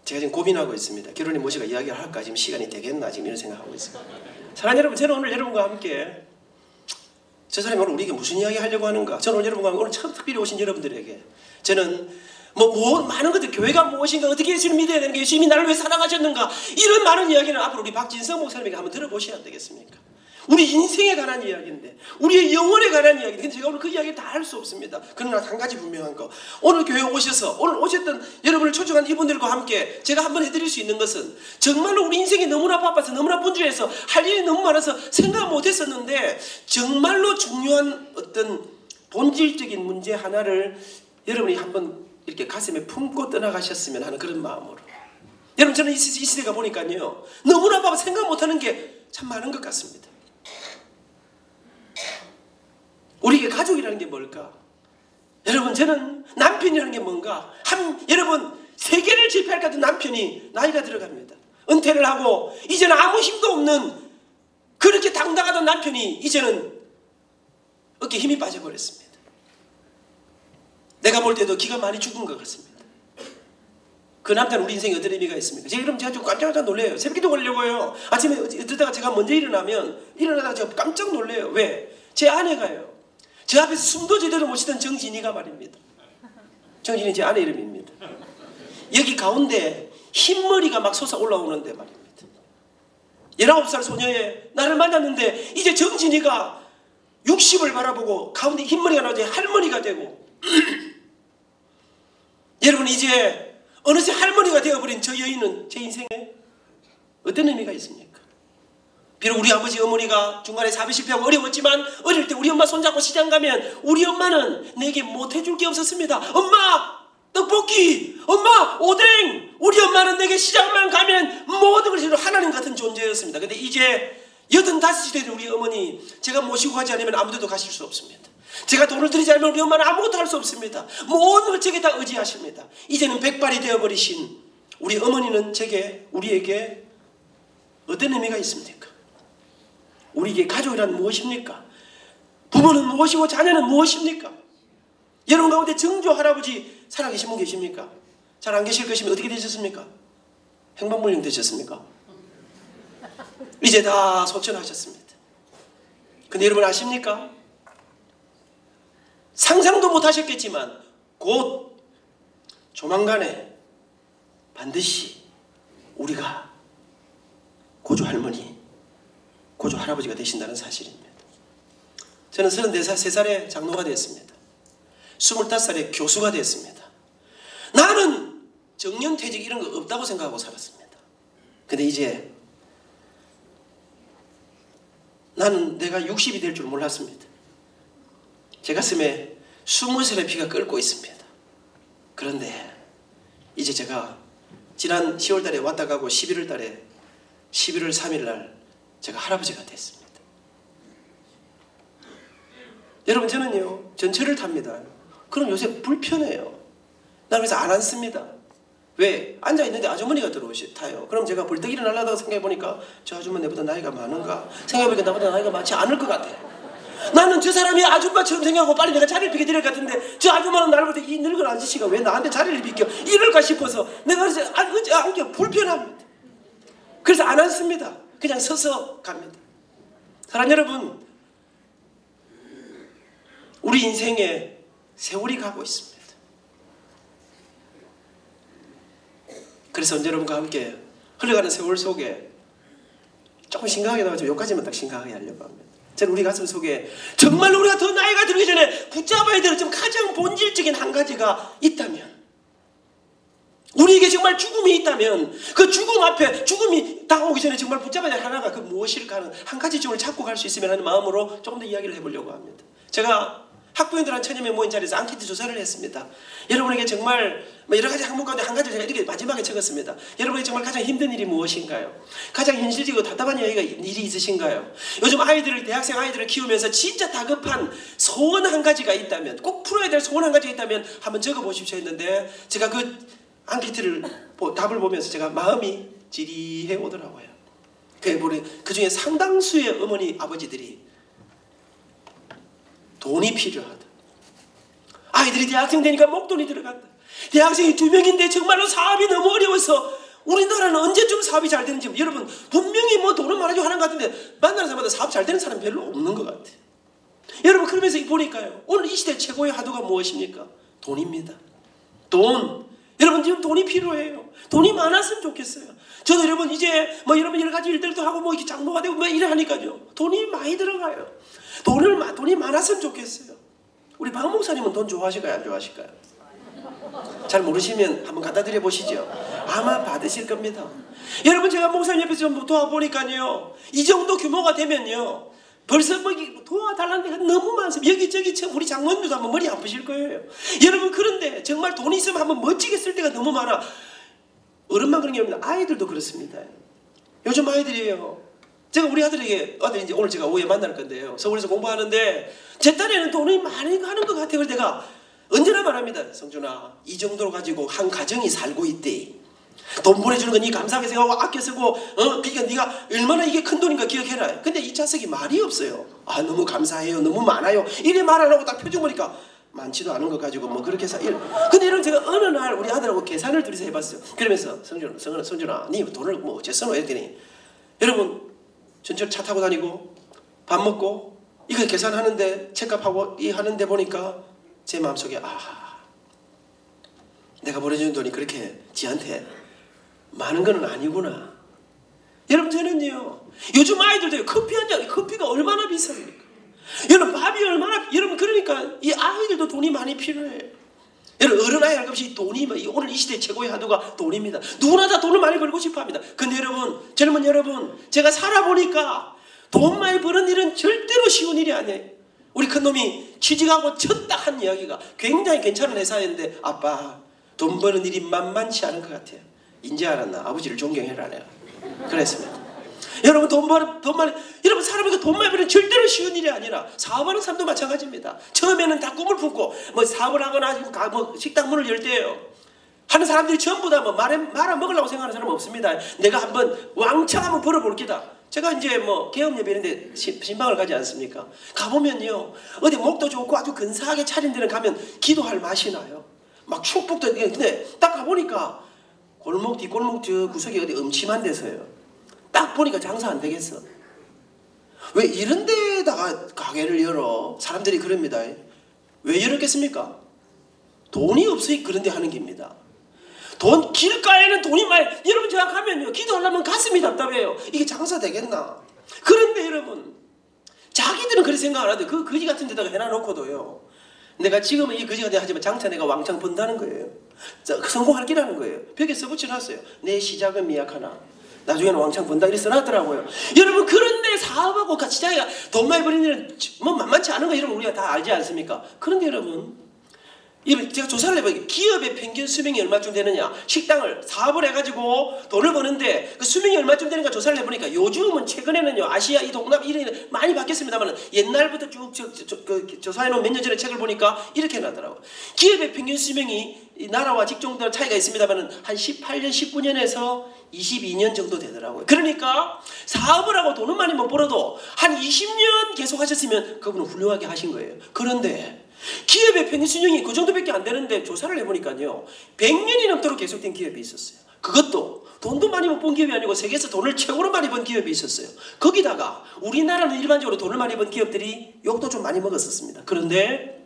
제가 지금 고민하고 있습니다. 결혼이 무엇이가 이야기를 할까? 지금 시간이 되겠나? 지금 이런 생각하고 있습니다. 사랑하는 여러분, 저는 오늘 여러분과 함께, 저 사람이 오늘 우리에게 무슨 이야기 하려고 하는가? 저는 오늘 여러분과 함께, 오늘 처음 특별히 오신 여러분들에게 저는 많은 것들, 교회가 무엇인가, 어떻게 예수를 믿어야 되는가, 예수님이 나를 왜 사랑하셨는가, 이런 많은 이야기는 앞으로 우리 박진성 목사님에게 한번 들어보셔야 되겠습니까? 우리 인생에 관한 이야기인데, 우리의 영혼에 관한 이야기인데, 근데 제가 오늘 그 이야기를 다 할 수 없습니다. 그러나 한 가지 분명한 거, 오늘 교회에 오셔서, 오늘 오셨던 여러분을 초청한 이분들과 함께 제가 한번 해드릴 수 있는 것은, 정말로 우리 인생이 너무나 바빠서, 너무나 분주해서 할 일이 너무 많아서 생각 못했었는데, 정말로 중요한 어떤 본질적인 문제 하나를 여러분이 한번 이렇게 가슴에 품고 떠나가셨으면 하는 그런 마음으로. 여러분, 저는 이 시대가 보니까요, 너무나 바빠 생각 못하는 게 참 많은 것 같습니다. 우리에게 가족이라는 게 뭘까? 여러분, 저는 남편이라는 게 뭔가? 여러분, 세계를 제패할 것 같은 남편이 나이가 들어갑니다. 은퇴를 하고 이제는 아무 힘도 없는 그렇게 당당하던 남편이 이제는 어깨에 힘이 빠져버렸습니다. 내가 볼 때도 기가 많이 죽은 것 같습니다. 그 남자는 우리 인생에 어떤 의미가 있습니까? 제가 좀 깜짝 놀래요. 새벽기도 가려고 해요. 아침에 어쩌다가 제가 먼저 일어나다가 제가 깜짝 놀래요. 왜? 제 아내가요, 제 앞에서 숨도 제대로 못 쉬던 정진이가 말입니다. 정진이 제 아내 이름입니다. 여기 가운데 흰머리가 막 솟아 올라오는데 말입니다. 19살 소녀의 나를 만났는데 이제 정진이가 60을 바라보고 가운데 흰머리가 나오지 할머니가 되고 여러분, 이제 어느새 할머니가 되어버린 저 여인은 제 인생에 어떤 의미가 있습니까? 비록 우리 아버지 어머니가 중간에 사비 실패하고 어려웠지만, 어릴 때 우리 엄마 손잡고 시장 가면 우리 엄마는 내게 못해줄 게 없었습니다. 엄마 떡볶이, 엄마 오뎅. 우리 엄마는 내게 시장만 가면 모든 것이 하나님 같은 존재였습니다. 근데 이제 85이 된 우리 어머니, 제가 모시고 가지 않으면 아무데도 가실 수 없습니다. 제가 돈을 드리지 않으면 우리 엄마는 아무것도 할 수 없습니다. 모든 걸 제게 다 의지하십니다. 이제는 백발이 되어버리신 우리 어머니는 우리에게 어떤 의미가 있습니까? 우리에게 가족이란 무엇입니까? 부모는 무엇이고 자녀는 무엇입니까? 여러분 가운데 정조 할아버지 살아계신 분 계십니까? 잘 안 계실 것이면 어떻게 되셨습니까? 행방불명 되셨습니까? 이제 다 소천하셨습니다. 근데 여러분 아십니까? 상상도 못하셨겠지만 곧 조만간에 반드시 우리가 고조 할머니, 고조 할아버지가 되신다는 사실입니다. 저는 34살에 장로가 되었습니다. 25살에 교수가 되었습니다. 나는 정년퇴직 이런 거 없다고 생각하고 살았습니다. 근데 이제 나는 내가 60이 될 줄 몰랐습니다. 제 가슴에 20살의 피가 끓고 있습니다. 그런데 이제 제가 지난 10월 달에 왔다 가고 11월 달에 11월 3일 날 제가 할아버지가 됐습니다. 여러분 저는요 전철을 탑니다. 그럼 요새 불편해요. 나는 그래서 안 앉습니다. 왜? 앉아있는데 아주머니가 타요. 그럼 제가 벌떡 일어나려다가 생각해보니까 저 아줌마 내보다 나이가 많은가? 생각해보니까 나보다 나이가 많지 않을 것 같아요. 나는 저 사람이 아줌마처럼 생각하고 빨리 내가 자리를 비게 될 것 같은데 저 아줌마는 나를 볼 때 이 늙은 아저씨가 왜 나한테 자리를 비켜 이럴까 싶어서 내가 그래서 앉기 불편합니다. 그래서 안 앉습니다. 그냥 서서 갑니다. 사랑하는 여러분, 우리 인생에 세월이 가고 있습니다. 그래서 여러분과 함께 흘러가는 세월 속에 조금 심각하게 나와서 여기까지만 딱 심각하게 하려고 합니다. 저는 우리 가슴 속에 정말로 우리가 더 나이가 들기 전에 붙잡아야 될 좀 가장 본질적인 한 가지가 있다면, 우리에게 정말 죽음이 있다면 그 죽음 앞에, 죽음이 다가오기 전에 정말 붙잡아야 될 하나가 그 무엇일까 하는 한 가지 점을 찾고 갈 수 있으면 하는 마음으로 조금 더 이야기를 해보려고 합니다. 제가 학부형들 한 1000여 명 모인 자리에서 앙케이트 조사를 했습니다. 여러분에게 정말 여러 가지 항목 가운데 한 가지를 제가 이렇게 마지막에 적었습니다. 여러분에게 정말 가장 힘든 일이 무엇인가요? 가장 현실적이고 답답한 일이 있으신가요? 요즘 대학생 아이들을 키우면서 진짜 다급한 소원 한 가지가 있다면, 꼭 풀어야 될 소원 한 가지가 있다면 한번 적어보십시오 했는데, 제가 그 앙케이트를 답을 보면서 제가 마음이 지리해 오더라고요. 그 중에 상당수의 어머니 아버지들이 돈이 필요하다. 아이들이 대학생 되니까 목돈이 들어간다. 대학생이 2명인데 정말로 사업이 너무 어려워서 우리나라는 언제쯤 사업이 잘 되는지, 여러분 분명히 뭐 돈은 많아지고 하는 것 같은데 만나는 사람마다 사업 잘 되는 사람 별로 없는 것 같아요. 여러분 그러면서 보니까요, 오늘 이 시대 최고의 화두가 무엇입니까? 돈입니다. 돈. 여러분 지금 돈이 필요해요. 돈이 많았으면 좋겠어요. 저도 여러분 이제 여러분 여러 가지 일들도 하고 이렇게 장로가 되고 이래 하니까요, 돈이 많이 들어가요. 돈이 많았으면 좋겠어요. 우리 박 목사님은 돈 좋아하실까요? 안 좋아하실까요? 잘 모르시면 한번 갖다 드려 보시죠. 아마 받으실 겁니다. 여러분 제가 목사님 옆에서 좀 도와보니까요, 이 정도 규모가 되면요 벌써 도와달라는 데가 너무 많습니다. 여기저기 우리 장모님도 한번 머리 아프실 거예요. 여러분 그런데 정말 돈이 있으면 한번 멋지게 쓸 때가 너무 많아. 어른만 그런 게 아닙니다. 아이들도 그렇습니다. 요즘 아이들이에요. 제가 우리 아들에게, 이제 오늘 제가 오후에 만날 건데요, 서울에서 공부하는데 제 딸에는 돈이 많이 가는 것 같아요. 그래서 내가 언제나 말합니다. 성준아, 이 정도로 가지고 한 가정이 살고 있대. 돈 보내주는 건 네 감사하게 생각하고 아껴 쓰고, 그러니까 네가 얼마나 이게 큰 돈인가 기억해라. 근데 이 자식이 말이 없어요. 아, 너무 감사해요, 너무 많아요, 이래 말 안 하고 딱 표정 보니까 많지도 않은 거 가지고 그렇게 해서 근데 이런 제가 어느 날 우리 아들하고 계산을 둘이서 해봤어요. 그러면서 성준아, 네 돈을 어째 써노 했더니, 여러분 전철 차 타고 다니고 밥 먹고 이거 계산하는데 책값하고 이 하는데 보니까 제 마음속에 내가 보내주는 돈이 그렇게 지한테 많은 건 아니구나. 여러분 저는요, 요즘 아이들도요, 커피 한 잔, 커피가 얼마나 비쌉니까? 여러분 밥이 얼마나, 여러분 그러니까 이 아이들도 돈이 많이 필요해요. 여러분 어른아이 할 것 없이 돈이, 오늘 이 시대 최고의 화두가 돈입니다. 누구나 다 돈을 많이 벌고 싶어 합니다. 근데 여러분, 젊은 여러분, 제가 살아보니까 돈 많이 버는 일은 절대로 쉬운 일이 아니에요. 우리 큰놈이 취직하고 첫 딱 한 이야기가 굉장히 괜찮은 회사였는데, 아빠 돈 버는 일이 만만치 않은 것 같아요. 인제 알았나? 아버지를 존경해라 내가 그랬습니다. 여러분 여러분 사람이 돈 많이 버는 절대로 쉬운 일이 아니라, 사업하는 사람도 마찬가지입니다. 처음에는 다 꿈을 품고 사업을 하거나 식당 문을 열 때요 하는 사람들이 전부 다 말아 먹으려고 생각하는 사람은 없습니다. 내가 한번 왕창 한번 벌어볼 기다. 제가 이제 뭐 개업예배 이런데 신방을 가지 않습니까? 가보면요, 어디 목도 좋고 아주 근사하게 차린 데는 가면 기도할 맛이 나요. 막 축복도. 근데 딱 가보니까 골목 뒷골목 저 구석이 어디 음침한 데서요, 딱 보니까 장사 안 되겠어. 왜 이런 데다가 가게를 열어? 사람들이 그럽니다. 왜 열었겠습니까? 돈이 없으니 그런 데 하는 겁니다. 길가에는 돈이 많이. 여러분, 제가 가면요, 기도하려면 가슴이 답답해요. 이게 장사 되겠나? 그런데 여러분, 자기들은 그렇게 생각 안 하는데 그 거지 같은 데다가 해놔놓고도요, 내가 지금은 이 거지 같은 데 하지만 장차 내가 왕창 번다는 거예요. 성공할 기라는 거예요. 벽에 써붙여놨어요. 내 시작은 미약하나 나중에는 왕창 번다, 이렇게 써놨더라고요. 여러분, 그런데 사업하고 같이 자기가 돈 많이 버리는 일은 뭐 만만치 않은 거 여러분 우리가 다 알지 않습니까? 그런데 여러분, 제가 조사를 해봐요. 기업의 평균 수명이 얼마쯤 되느냐? 식당을 사업을 해가지고 돈을 버는데 그 수명이 얼마쯤 되는가 조사를 해보니까 요즘은 최근에는요, 아시아 이 동남 이런 많이 바뀌었습니다만 옛날부터 쭉 조사해놓은 몇 년 전에 책을 보니까 이렇게 나더라고요. 기업의 평균 수명이 이 나라와 직종별 차이가 있습니다만 한 18년, 19년에서 22년 정도 되더라고요. 그러니까 사업을 하고 돈은 많이 못 벌어도 한 20년 계속 하셨으면 그분은 훌륭하게 하신 거예요. 그런데 기업의 평균 수명이 그 정도밖에 안 되는데 조사를 해보니까요, 100년이 넘도록 계속된 기업이 있었어요. 그것도 돈도 많이 못 번 기업이 아니고 세계에서 돈을 최고로 많이 번 기업이 있었어요. 거기다가 우리나라는 일반적으로 돈을 많이 번 기업들이 욕도 좀 많이 먹었었습니다. 그런데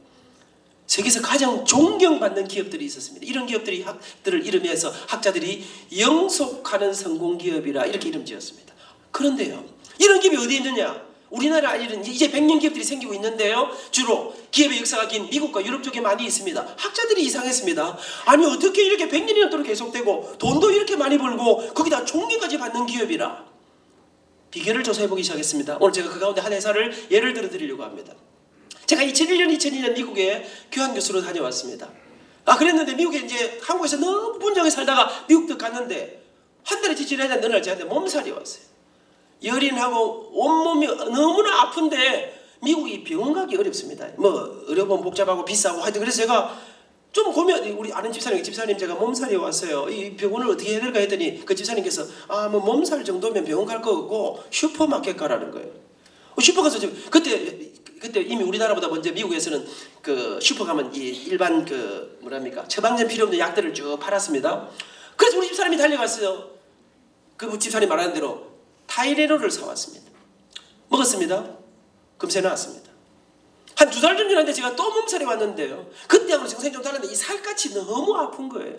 세계에서 가장 존경받는 기업들이 있었습니다. 이런 기업들을 이름해서 학자들이 영속하는 성공기업이라 이렇게 이름 지었습니다. 그런데요, 이런 기업이 어디에 있느냐? 우리나라 이런 이제 100년 기업들이 생기고 있는데요, 주로 기업의 역사가 긴 미국과 유럽 쪽에 많이 있습니다. 학자들이 이상했습니다. 아니, 어떻게 이렇게 100년이 넘도록 계속되고 돈도 이렇게 많이 벌고 거기다 존경까지 받는 기업이라. 비결을 조사해보기 시작했습니다. 오늘 제가 그 가운데 한 회사를 예를 들어 드리려고 합니다. 제가 2001년, 2002년 미국에 교환교수로 다녀왔습니다. 그랬는데 미국에 이제 한국에서 너무 분정에 살다가 미국도 갔는데 한 달에 지지내야 어느 날 저한테 몸살이 왔어요. 열이 나고 온몸이 너무나 아픈데 미국이 병원 가기 어렵습니다. 뭐 어려운 복잡하고 비싸고 하여튼 그래서 제가 좀 우리 아는 집사님 제가 몸살이 왔어요. 이 병원을 어떻게 해야 될까 했더니 그 집사님께서 뭐 몸살 정도면 병원 갈 거 없고 슈퍼마켓 가라는 거예요. 슈퍼 가서 그때 이미 우리나라보다 먼저 미국에서는 그 슈퍼 가면 이 일반 그 뭐랍니까 처방전 필요 없는 약들을 쭉 팔았습니다. 그래서 우리 집사람이 달려갔어요. 그 집사님 말하는 대로 타이레놀을 사왔습니다. 먹었습니다. 금세 나았습니다. 한 2달 전 지났는데 제가 또 몸살이 왔는데요, 그때하고는 정상이 좀 다른데 이 살갗이 너무 아픈 거예요.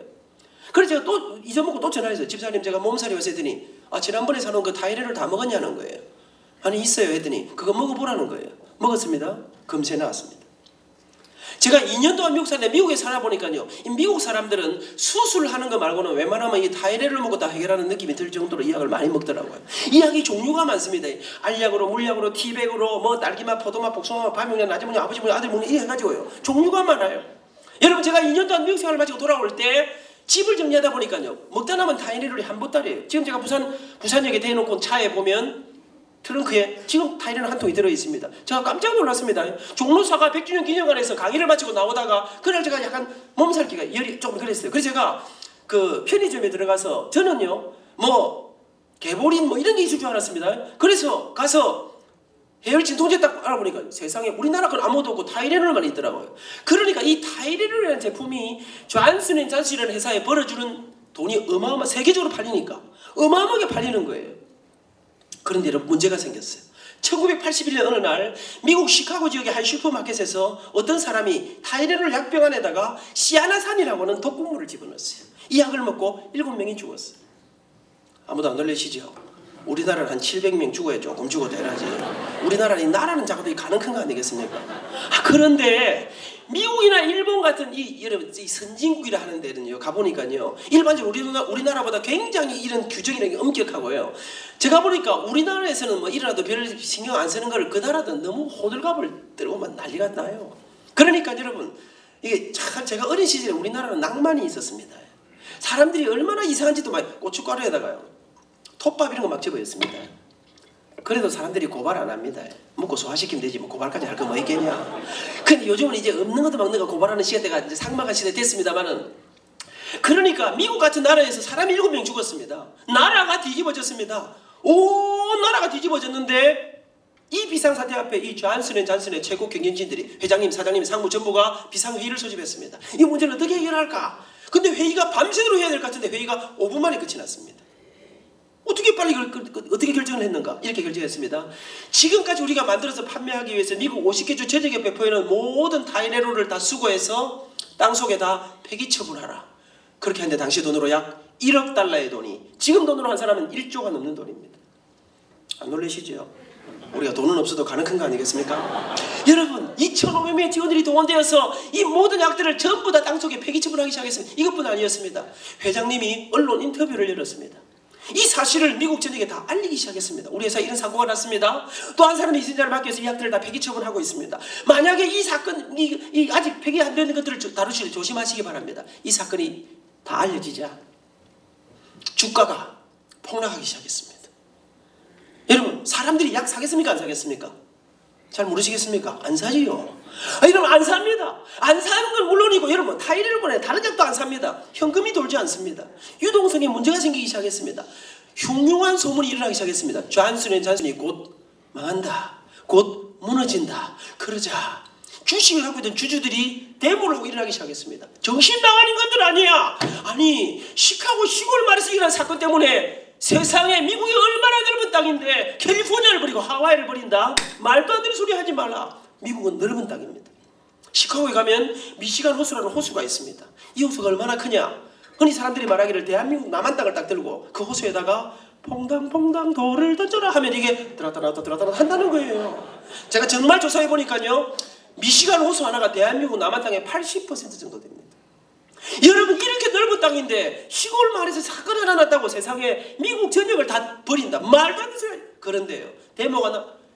그래서 제가 또 잊어먹고 또 전화했어요. 집사님, 제가 몸살이 왔어요 했더니 지난번에 사놓은 그 타이레놀 다 먹었냐는 거예요. 아니, 있어요 했더니 그거 먹어보라는 거예요. 먹었습니다. 금세 나았습니다. 제가 2년 동안 미국 살았는데 미국에 살아보니까요, 이 미국 사람들은 수술하는 거 말고는 웬만하면 이 타이레놀을 먹고 다 해결하는 느낌이 들 정도로 이 약을 많이 먹더라고요. 이 약이 종류가 많습니다. 알약으로, 물약으로, 티백으로, 뭐 딸기맛, 포도맛, 복숭아맛, 밤용약, 낮에 먹냐, 아버지 먹냐, 아들 먹냐, 이래 해가지고요, 종류가 많아요. 여러분, 제가 2년 동안 미국 생활을 마치고 돌아올 때 집을 정리하다 보니까요, 먹다 남은 타이레놀이 한 보따리예요. 지금 제가 부산역에 대놓고 차에 보면 트렁크에 지금 타이레놀 한 통이 들어있습니다. 제가 깜짝 놀랐습니다. 종로사가 100주년 기념관에서 강의를 마치고 나오다가 그날 제가 약간 몸살기가 열이 조금 그랬어요. 그래서 제가 그 편의점에 들어가서 저는요, 뭐 개보린 뭐 이런 게 있을 줄 알았습니다. 그래서 가서 해열 진통제 딱 알아보니까 세상에 우리나라 건 아무도 없고 타이레놀만 있더라고요. 그러니까 이 타이레놀이라는 제품이 존슨앤존슨이라는 회사에 벌어주는 돈이 세계적으로 팔리니까 어마어마하게 팔리는 거예요. 그런데 여러분, 문제가 생겼어요. 1981년 어느 날 미국 시카고 지역의 한 슈퍼마켓에서 어떤 사람이 타이레놀 약병 안에다가 시아나산이라고 하는 독극물을 집어넣었어요. 이 약을 먹고 7명이 죽었어요. 아무도 안 놀라시죠? 우리나라는 한 700명 죽어야 조금 죽어도 되라지. 우리나라는 나라는 작아도 가는 큰 거 아니겠습니까? 그런데 미국이나 일본 같은 여러분, 이 선진국이라 하는 데는요, 가보니까요, 일반적으로 우리나라보다 굉장히 이런 규정이라는 게 엄격하고요. 제가 보니까 우리나라에서는 뭐 일어나도 별 신경 안 쓰는 거를 그 나라는 너무 호들갑을 들고만 난리가 나요. 그러니까 여러분, 이게 참 제가 어린 시절에 우리나라는 낭만이 있었습니다. 사람들이 얼마나 이상한지도 막 고춧가루에다가요, 톱밥 이런 거 막 집어였습니다. 그래도 사람들이 고발 안 합니다. 먹고 소화시키면 되지 뭐 고발까지 할 거 뭐 있겠냐. 근데 요즘은 이제 없는 것도 막 내가 고발하는 시대가 이제 삭막한 시대 됐습니다만은, 그러니까 미국 같은 나라에서 사람이 7명 죽었습니다. 나라가 뒤집어졌습니다. 온 나라가 뒤집어졌는데 이 비상사태 앞에 이 존슨&존슨의 최고 경영진들이 회장님, 사장님, 상무 전부가 비상회의를 소집했습니다. 이 문제를 어떻게 해결할까? 근데 회의가 밤새도록 해야 될 것 같은데 회의가 5분 만에 끝이 났습니다. 어떻게 빨리 어떻게 결정을 했는가? 이렇게 결정했습니다. 지금까지 우리가 만들어서 판매하기 위해서 미국 50개 주 전역에 배포해놓은 모든 타이레놀을 다 수거해서 땅속에다 폐기 처분하라. 그렇게 하는데 당시 돈으로 약 1억 달러의 돈이, 지금 돈으로 한 사람은 1조가 넘는 돈입니다. 안 놀라시죠? 우리가 돈은 없어도 가는 큰 거 아니겠습니까? 여러분, 2,500명의 직원들이 동원되어서 이 모든 약들을 전부 다 땅속에 폐기 처분하기 시작했습니다. 이것뿐 아니었습니다. 회장님이 언론 인터뷰를 열었습니다. 이 사실을 미국 전역에 다 알리기 시작했습니다. 우리 회사에 이런 사고가 났습니다. 또 한 사람이 이순자를 맡겨서 이 약들을 다 폐기 처분하고 있습니다. 만약에 이 사건, 아직 폐기 안 되는 것들을 다루실 때 조심하시기 바랍니다. 이 사건이 다 알려지자 주가가 폭락하기 시작했습니다. 여러분, 사람들이 약 사겠습니까? 안 사겠습니까? 잘 모르시겠습니까? 안 사지요. 여러분, 안 삽니다. 안 사는 건 물론이고, 여러분, 타이레놀 다른 약도 안 삽니다. 현금이 돌지 않습니다. 유동성에 문제가 생기기 시작했습니다. 흉흉한 소문이 일어나기 시작했습니다. 존슨&존슨이 곧 망한다, 곧 무너진다. 그러자 주식을 갖고 있던 주주들이 데모를 하고 일어나기 시작했습니다. 정신 나간 인간들 아니야. 아니, 시카고 시골 마을에서 일어난 사건 때문에 세상에 미국이 얼마나 넓은 땅인데 캘리포니아를 버리고 하와이를 버린다? 말도 안 되는 소리 하지 말라. 미국은 넓은 땅입니다. 시카고에 가면 미시간 호수라는 호수가 있습니다. 이 호수가 얼마나 크냐? 흔히 사람들이 말하기를 대한민국 남한 땅을 딱 들고 그 호수에다가 퐁당퐁당 돌을 던져라 하면 이게 들었다 놨다 들었다 놨다 한다는 거예요. 제가 정말 조사해 보니까요, 미시간 호수 하나가 대한민국 남한 땅의 80% 정도 됩니다. 여러분, 이렇게 넓은 땅인데 시골 마을에서 사건 하나 났다고 세상에 미국 전역을 다 버린다? 말도 안 되는 소리. 그런데요,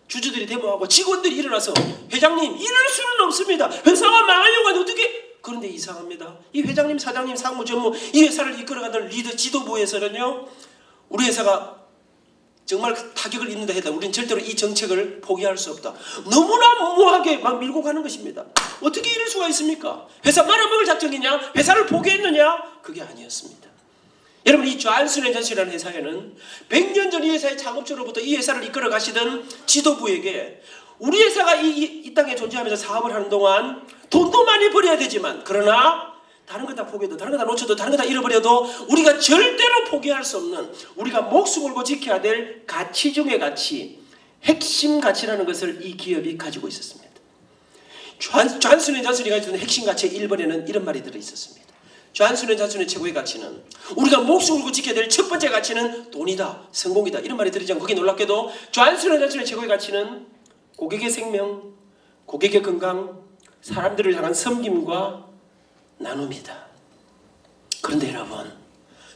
주주들이 데모하고 직원들이 일어나서 회장님, 이럴 수는 없습니다. 회사가 망하려고 하는데 어떻게? 그런데 이상합니다. 이 회장님, 사장님, 상무, 전무, 이 회사를 이끌어가는 리더 지도부에서는요, 우리 회사가 정말 타격을 입는다 해도 우리는 절대로 이 정책을 포기할 수 없다. 너무나 무모하게 막 밀고 가는 것입니다. 어떻게 이럴 수가 있습니까? 회사 말아먹을 작정이냐? 회사를 포기했느냐? 그게 아니었습니다. 여러분, 이 존슨&존슨이라는 회사에는 100년 전 이 회사의 창업주로부터 이 회사를 이끌어 가시던 지도부에게 우리 회사가 이 땅에 존재하면서 사업을 하는 동안 돈도 많이 벌어야 되지만, 그러나 다른 거 다 포기해도, 다른 거 다 놓쳐도, 다른 거 다 잃어버려도 우리가 절대로 포기할 수 없는, 우리가 목숨 걸고 지켜야 될 가치 중의 가치, 핵심 가치라는 것을 이 기업이 가지고 있었습니다. 존슨&존슨이 가지고 있는 핵심 가치의 1번에는 이런 말이 들어있었습니다. 존슨&존슨의 최고의 가치는, 우리가 목숨 걸고 지켜야 될 첫 번째 가치는 돈이다, 성공이다, 이런 말이 들어있지 않고, 거기에 놀랍게도 존슨&존슨의 최고의 가치는 고객의 생명, 고객의 건강, 사람들을 향한 섬김과 나눔이다. 그런데 여러분,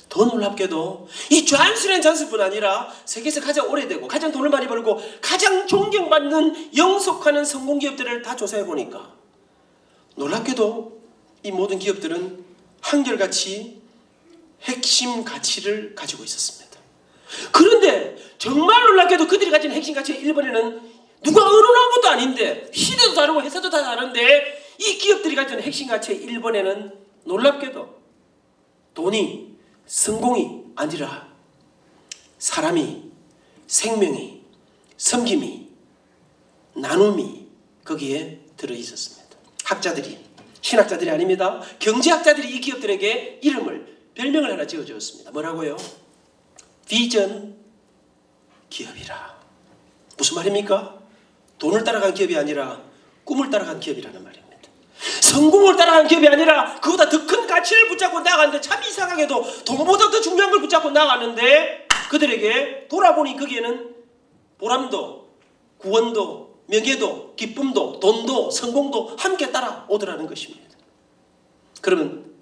더 놀랍게도 이 존슨&존슨뿐 아니라 세계에서 가장 오래되고 가장 돈을 많이 벌고 가장 존경받는 영속하는 성공기업들을 다 조사해 보니까 놀랍게도 이 모든 기업들은 한결같이 핵심 가치를 가지고 있었습니다. 그런데 정말 놀랍게도 그들이 가진 핵심 가치의 1번에는 누가 의논한 것도 아닌데, 시대도 다르고 회사도 다 다른데, 이 기업들이 가진 핵심 가치의 1번에는 놀랍게도 돈이, 성공이 아니라 사람이, 생명이, 섬김이, 나눔이 거기에 들어있었습니다. 학자들이, 신학자들이 아닙니다. 경제학자들이 이 기업들에게 별명을 하나 지어주었습니다. 뭐라고요? 비전 기업이라. 무슨 말입니까? 돈을 따라간 기업이 아니라 꿈을 따라간 기업이라는 말입니다. 성공을 따라간 기업이 아니라 그보다 더 큰 가치를 붙잡고 나갔는데, 참 이상하게도 돈보다 더 중요한 걸 붙잡고 나갔는데 그들에게 돌아보니 거기에는 보람도, 구원도, 명예도, 기쁨도, 돈도, 성공도 함께 따라오더라는 것입니다. 그러면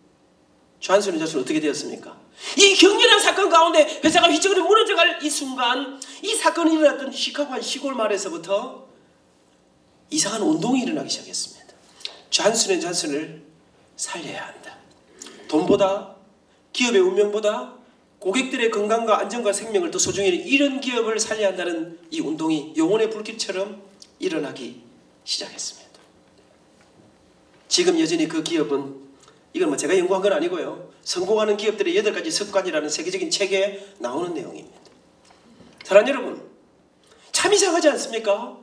존슨&존슨은 어떻게 되었습니까? 이 격렬한 사건 가운데 회사가 휘청거리 무너져갈 이 순간, 이 사건이 일어났던 시카고 한 시골 마을에서부터 이상한 운동이 일어나기 시작했습니다. 존슨&존슨을 살려야 한다. 돈보다, 기업의 운명보다 고객들의 건강과 안전과 생명을 더 소중히 여기는 이런 기업을 살려야 한다는 이 운동이 영혼의 불길처럼 일어나기 시작했습니다. 지금 여전히 그 기업은, 이건 뭐 제가 연구한 건 아니고요, 성공하는 기업들의 8가지 습관이라는 세계적인 책에 나오는 내용입니다. 사랑하는 여러분, 참 이상하지 않습니까?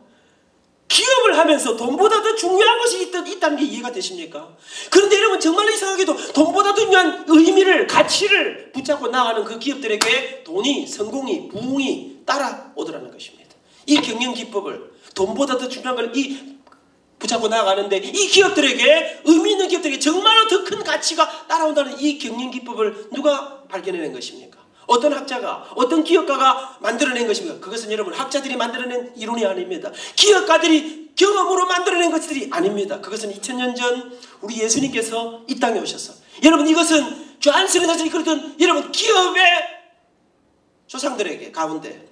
기업을 하면서 돈보다 더 중요한 것이 있다는 게 이해가 되십니까? 그런데 여러분, 정말로 이상하게도 돈보다 더 중요한 의미를, 가치를 붙잡고 나가는 그 기업들에게 돈이, 성공이, 부흥이 따라오더라는 것입니다. 이 경영 기법을, 돈보다 더 중요한 걸 붙잡고 나아가는데, 이 기업들에게, 의미 있는 기업들에게 정말로 더 큰 가치가 따라온다는 이 경영 기법을 누가 발견해낸 것입니까? 어떤 학자가, 어떤 기업가가 만들어낸 것입니까? 그것은 여러분, 학자들이 만들어낸 이론이 아닙니다. 기업가들이 경험으로 만들어낸 것들이 아닙니다. 그것은 2000년 전 우리 예수님께서 이 땅에 오셔서, 여러분, 이것은 조한스레나서 이끌었던 여러분 기업의 조상들에게 가운데,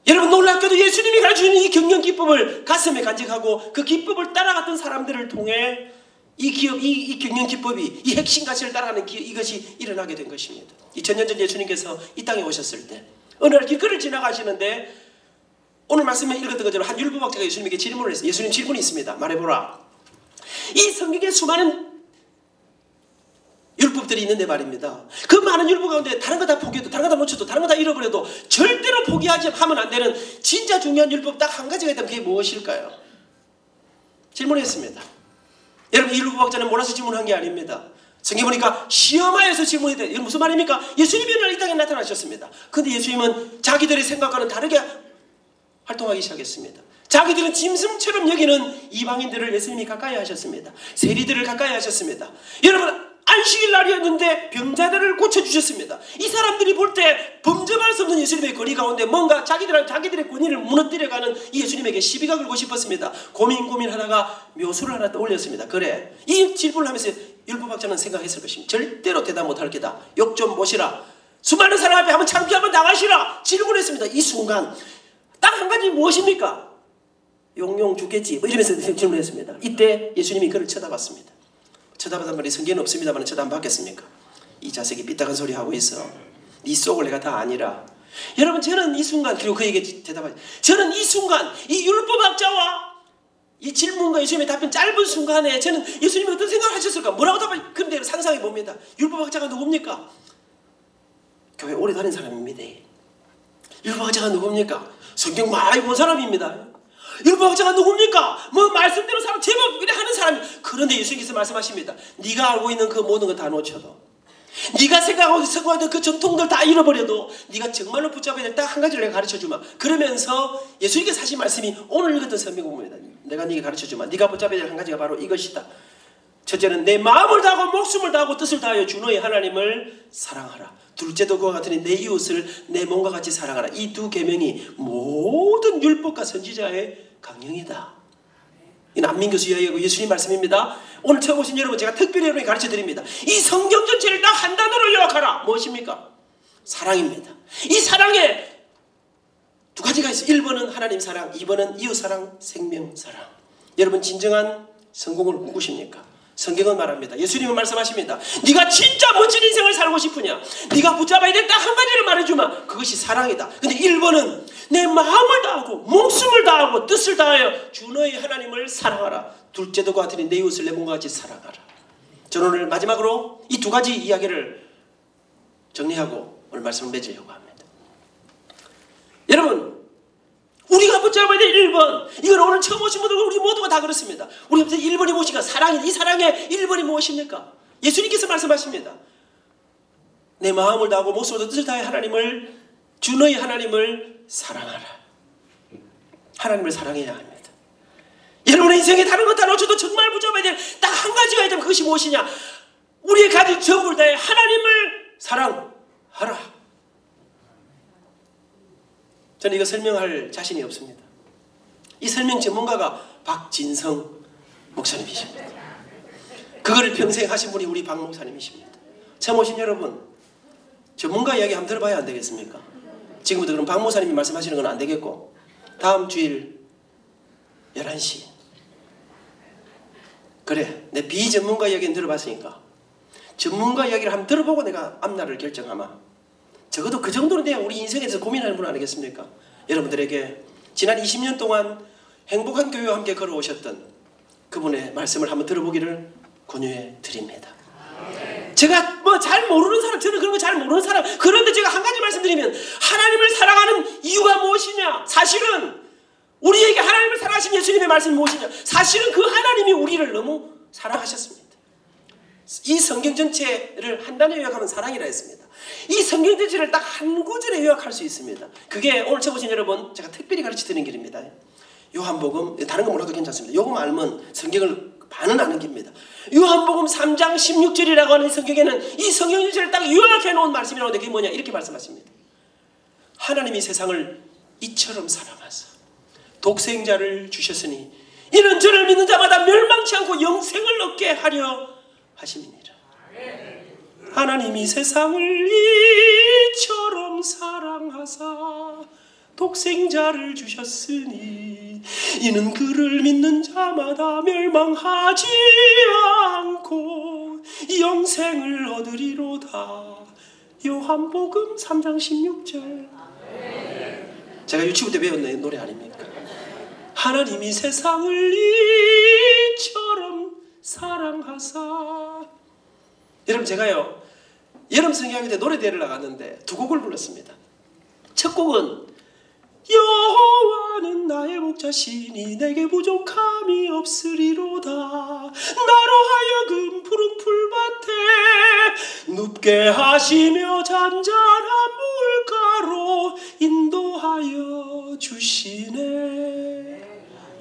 여러분, 놀랍게도 예수님이 가르쳐주는 이 경영 기법을 가슴에 간직하고 그 기법을 따라갔던 사람들을 통해 이 기업, 이 경영 기법이, 이 핵심 가치를 따라가는 이것이 일어나게 된 것입니다. 2000년 전 예수님께서 이 땅에 오셨을 때 어느 날 길거리를 지나가시는데, 오늘 말씀에 읽었던 것처럼 한 율법학자가 예수님에게 질문을 했어요. 예수님 질문이 있습니다. 말해보라. 이 성경에 수많은 율법들이 있는데 말입니다. 그 많은 율법 가운데 다른 거 다 포기해도, 다른 거 다 놓쳐도, 다른 거 다 잃어버려도 절대로 포기하지 하면 안 되는 진짜 중요한 율법 딱 한 가지가 있다면 그게 무엇일까요? 질문했습니다. 여러분, 이 율법학자는 몰라서 질문한 게 아닙니다. 성경 보니까 시험하여서 질문했다. 이건 무슨 말입니까? 예수님이 오늘 이 땅에 나타나셨습니다. 그런데 예수님은 자기들의 생각과는 다르게 활동하기 시작했습니다. 자기들은 짐승처럼 여기는 이방인들을 예수님이 가까이 하셨습니다. 세리들을 가까이 하셨습니다. 여러분, 안식일 날이었는데 병자들을 고쳐주셨습니다. 이 사람들이 볼 때 범접할 수 없는 예수님의 거리 가운데 뭔가 자기들의 권위를 무너뜨려가는 이 예수님에게 시비가 걸고 싶었습니다. 고민하다가 묘수를 하나 떠올렸습니다. 그래, 이 질문을 하면서 율법학자는 생각했을 것입니다. 절대로 대답 못할 게다. 욕 좀 보시라. 수많은 사람 앞에 한번 창피 한번 나가시라. 질문했습니다. 이 순간 딱 한 가지 무엇입니까? 용용 죽겠지, 뭐 이러면서 질문했습니다. 이때 예수님이 그를 쳐다봤습니다. 쳐다봤단 말이 성경에는 없습니다만 쳐다 안 받겠습니까? 이 자식이 삐딱한 소리 하고 있어. 네 속을 내가 다 아니라. 여러분, 저는 이 순간, 그리고 그에게 대답하죠. 저는 이 순간, 이 율법학자와 이 질문과 예수님의 답변 짧은 순간에 저는 예수님이 어떤 생각을 하셨을까? 뭐라고 답할? 그런데 상상해 봅니다. 율법학자가 누굽니까? 교회 오래 다닌 사람입니다. 율법학자가 누굽니까? 성경 많이 본 사람입니다. 율법학자가 누굽니까? 뭐 말씀대로 사람 제법 그래 하는 사람이. 그런데 예수님께서 말씀하십니다. 네가 알고 있는 그 모든 거 다 놓쳐도, 네가 생각하고 성공하던 그 전통들 다 잃어버려도 네가 정말로 붙잡아야 될 딱 한 가지를 내가 가르쳐주마. 그러면서 예수님께서 하신 말씀이 오늘 읽었던 성경 본문입니다. 내가 네게 가르쳐주마. 네가 붙잡아야 될 한 가지가 바로 이것이다. 첫째는 내 마음을 다하고 목숨을 다하고 뜻을 다하여 주 너의 하나님을 사랑하라. 둘째도 그와 같으니 내 이웃을 내 몸과 같이 사랑하라. 이 두 계명이 모든 율법과 선지자의 강령이다. 이 난민교수 이야기하고 예수님 말씀입니다. 오늘 처음 오신 여러분, 제가 특별히 여러분에게 가르쳐드립니다. 이 성경 전체를 딱 한 단어로 요약하라. 무엇입니까? 사랑입니다. 이 사랑에 두 가지가 있어요. 1번은 하나님 사랑, 2번은 이웃 사랑, 생명 사랑. 여러분, 진정한 성공을 꿈꾸십니까? 성경은 말합니다. 예수님은 말씀하십니다. 네가 진짜 멋진 인생을 살고 싶으냐? 네가 붙잡아야 될 딱 한 가지를 말해주마. 그것이 사랑이다. 근데 1번은 내 마음을 다하고 목숨을 다하고 뜻을 다하여 주 너의 하나님을 사랑하라. 둘째도 같으니 내 이웃을 내 몸과 같이 사랑하라. 저는 오늘 마지막으로 이 두 가지 이야기를 정리하고 오늘 말씀을 맺으려고 합니다. 여러분, 우리가 붙잡아야 될 1번, 이건 오늘 처음 오신 분들 우리 모두가 다 그렇습니다. 우리 앞에서 1번이 무엇인가? 사랑이. 이 사랑의 1번이 무엇입니까? 예수님께서 말씀하십니다. 내 마음을 다하고 목숨을 뜻을 다해 하나님을, 주 너의 하나님을 사랑하라. 하나님을 사랑해야 합니다. 여러분의 인생에 다른 것 다 놓쳐도 정말 붙잡아야 될 딱 한 가지가 있다면 그것이 무엇이냐? 우리의 가진 전부를 다해 하나님을 사랑하라. 저는 이거 설명할 자신이 없습니다. 이 설명 전문가가 박진성 목사님이십니다. 그거를 평생 하신 분이 우리 박 목사님이십니다. 처음 오신 여러분, 전문가 이야기 한번 들어봐야 안 되겠습니까? 지금부터 그럼 박 목사님이 말씀하시는 건 안 되겠고, 다음 주일 11시 그래, 내 비전문가 이야기는 들어봤으니까 전문가 이야기를 한번 들어보고 내가 앞날을 결정하마. 적어도 그 정도는 돼야 우리 인생에서 고민하는 분 아니겠습니까? 여러분들에게 지난 20년 동안 행복한 교회와 함께 걸어오셨던 그분의 말씀을 한번 들어보기를 권유해 드립니다. 제가 뭐 잘 모르는 사람, 저는 그런 거 잘 모르는 사람. 그런데 제가 한 가지 말씀드리면 하나님을 사랑하는 이유가 무엇이냐? 사실은 우리에게 하나님을 사랑하신 예수님의 말씀이 무엇이냐? 사실은 그 하나님이 우리를 너무 사랑하셨습니다. 이 성경 전체를 한 단어에 요약하면 사랑이라 했습니다. 이 성경 전체를 딱 한 구절에 요약할 수 있습니다. 그게 오늘 처음 오신 여러분 제가 특별히 가르쳐드리는 길입니다. 요한복음, 다른 거 몰라도 괜찮습니다. 요거만 알면 성경을 반은 아는 길입니다. 요한복음 3장 16절이라고 하는 성경에는 이 성경 전체를 딱 요약해 놓은 말씀이 나오는데 그게 뭐냐? 이렇게 말씀하십니다. 하나님이 세상을 이처럼 사랑하사 독생자를 주셨으니 이는 저를 믿는 자마다 멸망치 않고 영생을 얻게 하려 하심이니라. 하나님이 세상을 이처럼 사랑하사 독생자를 주셨으니 이는 그를 믿는 자마다 멸망하지 않고 영생을 얻으리로다. 요한복음 3장 16절. 제가 유치부 때 배웠는 노래 아닙니까? 하나님이 세상을 이처럼 사랑하사. 여러분 제가요 여름 성경학교 때 노래대회를 나갔는데 두 곡을 불렀습니다. 첫 곡은 여호와는 나의 목자시니 내게 부족함이 없으리로다. 나로 하여금 푸른 풀밭에 눕게 하시며 잔잔한 물가로 인도하여 주시네.